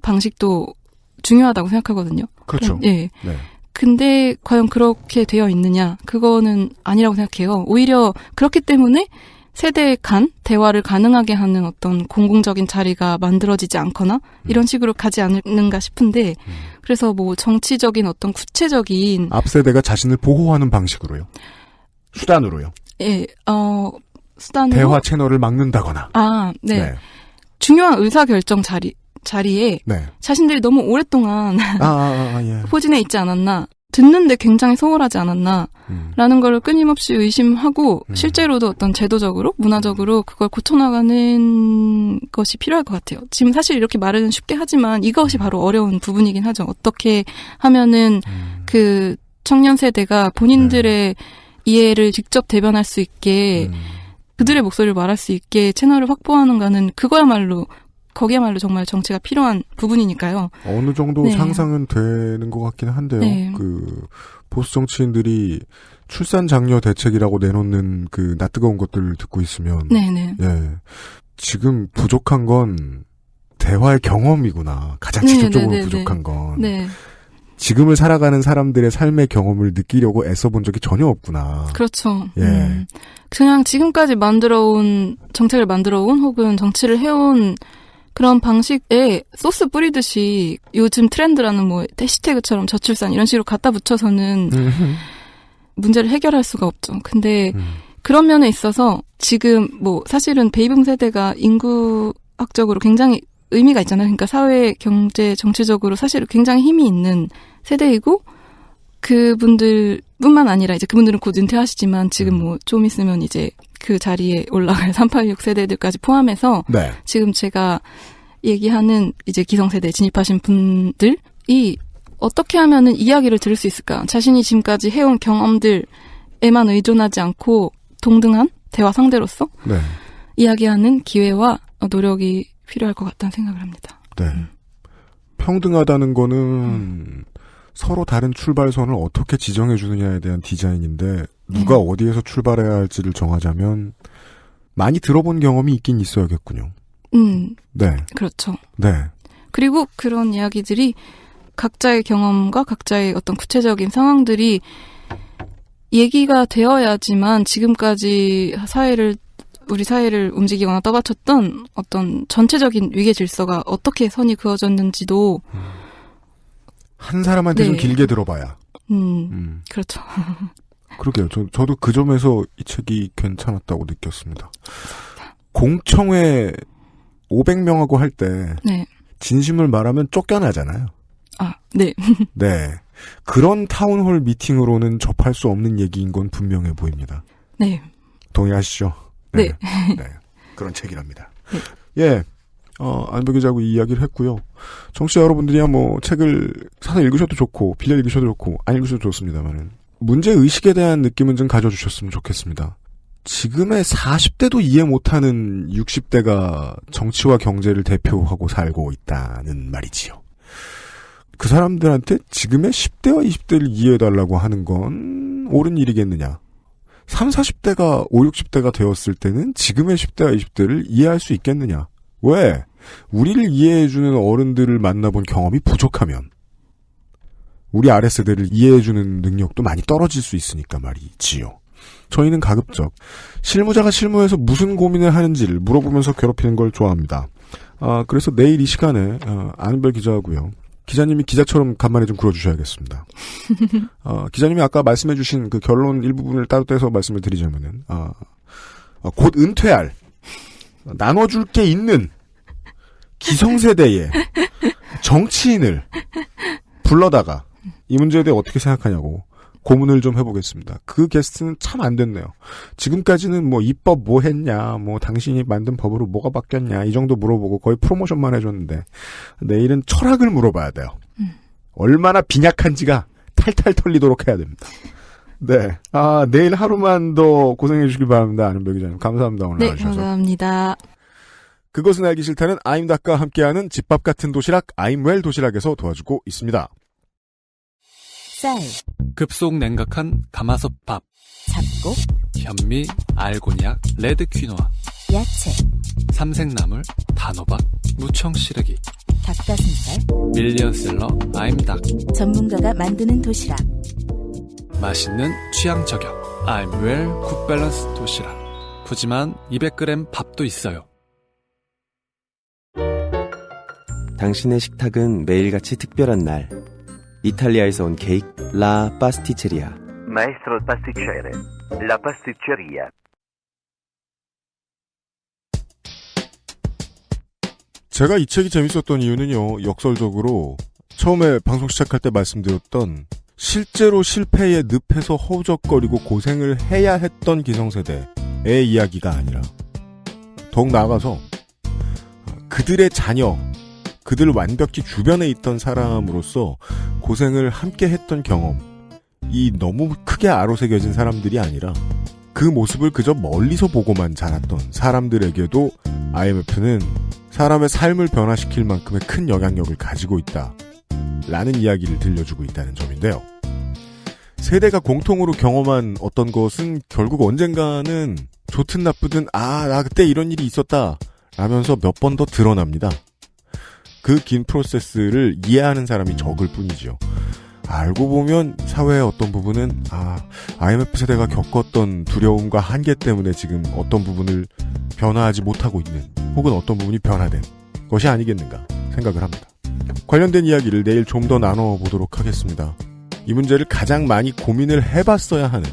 K: 방식도 중요하다고 생각하거든요.
B: 그렇죠.
K: 예.
B: 네.
K: 근데 과연 그렇게 되어 있느냐? 그거는 아니라고 생각해요. 오히려 그렇기 때문에 세대 간 대화를 가능하게 하는 어떤 공공적인 자리가 만들어지지 않거나 이런 식으로 가지 않는가 싶은데 그래서 뭐 정치적인 어떤 구체적인
B: 앞세대가 자신을 보호하는 방식으로요. 수단으로요.
K: 예, 수단으로
B: 대화 채널을 막는다거나.
K: 네.
B: 네. 중요한
K: 의사결정 자리에
B: 네.
K: 자신들이 너무 오랫동안
B: 예.
K: 포진해 있지 않았나. 듣는데 굉장히 소홀하지 않았나 라는 걸 끊임없이 의심하고 실제로도 어떤 제도적으로 문화적으로 그걸 고쳐나가는 것이 필요할 것 같아요. 지금 사실 이렇게 말은 쉽게 하지만 이것이 바로 어려운 부분이긴 하죠. 어떻게 하면은 그 청년 세대가 본인들의 이해를 직접 대변할 수 있게 그들의 목소리를 말할 수 있게 채널을 확보하는가는 거기야말로 정말 정치가 필요한 부분이니까요.
B: 어느 정도
K: 네.
B: 상상은 되는 것 같기는 한데요.
K: 네.
B: 그 보수 정치인들이 출산 장려 대책이라고 내놓는 그 낯뜨거운 것들을 듣고 있으면,
K: 네네.
B: 예, 지금 부족한 건 대화의 경험이구나. 가장 직접적으로 부족한 건.
K: 네.
B: 지금을 살아가는 사람들의 삶의 경험을 느끼려고 애써본 적이 전혀 없구나.
K: 그렇죠.
B: 예.
K: 그냥 지금까지 정책을 만들어온 혹은 정치를 해온 그런 방식에 소스 뿌리듯이 요즘 트렌드라는 뭐 해시태그처럼 저출산 이런 식으로 갖다 붙여서는 문제를 해결할 수가 없죠. 근데 그런 면에 있어서 지금 뭐 사실은 베이비붐 세대가 인구학적으로 굉장히 의미가 있잖아요. 그러니까 사회, 경제, 정치적으로 사실 굉장히 힘이 있는 세대이고 그분들뿐만 아니라 이제 그분들은 곧 은퇴하시지만 지금 뭐 좀 있으면 이제 그 자리에 올라갈 386 세대들까지 포함해서
B: 네.
K: 지금 제가 얘기하는 이제 기성세대에 진입하신 분들이 어떻게 하면은 이야기를 들을 수 있을까? 자신이 지금까지 해온 경험들에만 의존하지 않고 동등한 대화 상대로서
B: 네.
K: 이야기하는 기회와 노력이 필요할 것 같다는 생각을 합니다.
B: 네. 평등하다는 거는 서로 다른 출발선을 어떻게 지정해 주느냐에 대한 디자인인데 누가 어디에서 출발해야 할지를 정하자면 많이 들어본 경험이 있긴 있어야겠군요. 네.
K: 그렇죠.
B: 네.
K: 그리고 그런 이야기들이 각자의 경험과 각자의 어떤 구체적인 상황들이 얘기가 되어야지만 지금까지 우리 사회를 움직이거나 떠받쳤던 어떤 전체적인 위계 질서가 어떻게 선이 그어졌는지도
B: 한 사람한테 좀 길게 들어봐야.
K: 그렇죠.
B: 그러게요. 저도 그 점에서 이 책이 괜찮았다고 느꼈습니다. 공청회 500명하고 할 때
K: 네.
B: 진심을 말하면 쫓겨나잖아요.
K: 아, 네.
B: 네. 그런 타운홀 미팅으로는 접할 수 없는 얘기인 건 분명해 보입니다.
K: 네.
B: 동의하시죠?
K: 네.
B: 네. 그런 책이랍니다. 네. 예. 안보 기자하고 이 이야기를 했고요. 청취자 여러분들이야 뭐 책을 사서 읽으셔도 좋고 빌려 읽으셔도 좋고 안 읽으셔도 좋습니다만은 문제의식에 대한 느낌은 좀 가져주셨으면 좋겠습니다. 지금의 40대도 이해 못하는 60대가 정치와 경제를 대표하고 살고 있다는 말이지요. 그 사람들한테 지금의 10대와 20대를 이해해달라고 하는 건 옳은 일이겠느냐. 30, 40대가 5, 60대가 되었을 때는 지금의 10대와 20대를 이해할 수 있겠느냐. 왜? 우리를 이해해주는 어른들을 만나본 경험이 부족하면 우리 아랫세대를 이해해주는 능력도 많이 떨어질 수 있으니까 말이지요. 저희는 가급적 실무자가 실무에서 무슨 고민을 하는지를 물어보면서 괴롭히는 걸 좋아합니다. 그래서 내일 이 시간에 안은별 기자하고요. 기자님이 기자처럼 간만에 좀 굴어주셔야겠습니다. 기자님이 아까 말씀해주신 그 결론 일부분을 따로 떼서 말씀을 드리자면은 곧 은퇴할 나눠줄 게 있는 기성세대의 정치인을 불러다가 이 문제에 대해 어떻게 생각하냐고 고문을 좀 해보겠습니다. 그 게스트는 참 안 됐네요. 지금까지는 뭐 입법 뭐 했냐, 뭐 당신이 만든 법으로 뭐가 바뀌었냐 이 정도 물어보고 거의 프로모션만 해줬는데 내일은 철학을 물어봐야 돼요. 얼마나 빈약한지가 탈탈 털리도록 해야 됩니다. 네. 내일 하루만 더 고생해 주시길 바랍니다. 안은별 기자님. 감사합니다. 오늘 나와주셔서.
K: 네, 감사합니다.
B: 그것은 알기 싫다는 아임닭과 함께하는 집밥 같은 도시락 아임웰 도시락에서 도와주고 있습니다.
J: 쌀,
C: 급속 냉각한 가마솥밥,
J: 잡곡,
C: 현미, 알곤약, 레드 퀴노아,
J: 야채,
C: 삼색나물, 단호박, 무청 시래기,
J: 닭가슴살,
C: 밀리언셀러 아임닭.
J: 전문가가 만드는 도시락.
C: 맛있는 취향 저격 아임웰 굿밸런스 도시락. 푸짐한 200g 밥도 있어요.
I: 당신의 식탁은 매일같이 특별한 날. 이탈리아에서 온 케이크 라 파스티체리아.
H: Maestro il pasticcere. La pasticceria.
B: 제가 이 책이 재밌었던 이유는요. 역설적으로 처음에 방송 시작할 때 말씀드렸던 실제로 실패에 늪에서 허우적거리고 고생을 해야 했던 기성세대의 이야기가 아니라 더욱 나아가서 그들의 자녀, 그들 완벽히 주변에 있던 사람으로서 고생을 함께 했던 경험이 너무 크게 아로새겨진 사람들이 아니라 그 모습을 그저 멀리서 보고만 자랐던 사람들에게도 IMF는 사람의 삶을 변화시킬 만큼의 큰 영향력을 가지고 있다. 라는 이야기를 들려주고 있다는 점인데요. 세대가 공통으로 경험한 어떤 것은 결국 언젠가는 좋든 나쁘든 나 그때 이런 일이 있었다 라면서 몇 번 더 드러납니다. 그 긴 프로세스를 이해하는 사람이 적을 뿐이죠. 알고 보면 사회의 어떤 부분은 IMF 세대가 겪었던 두려움과 한계 때문에 지금 어떤 부분을 변화하지 못하고 있는 혹은 어떤 부분이 변화된 것이 아니겠는가 생각을 합니다. 관련된 이야기를 내일 좀 더 나눠보도록 하겠습니다. 이 문제를 가장 많이 고민을 해봤어야 하는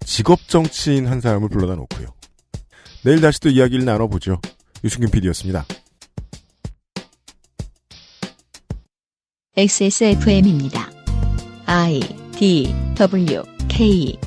B: 직업 정치인 한 사람을 불러다 놓고요. 내일 다시 또 이야기를 나눠보죠. 유승균 PD였습니다.
A: XSFM입니다. I, D, W, K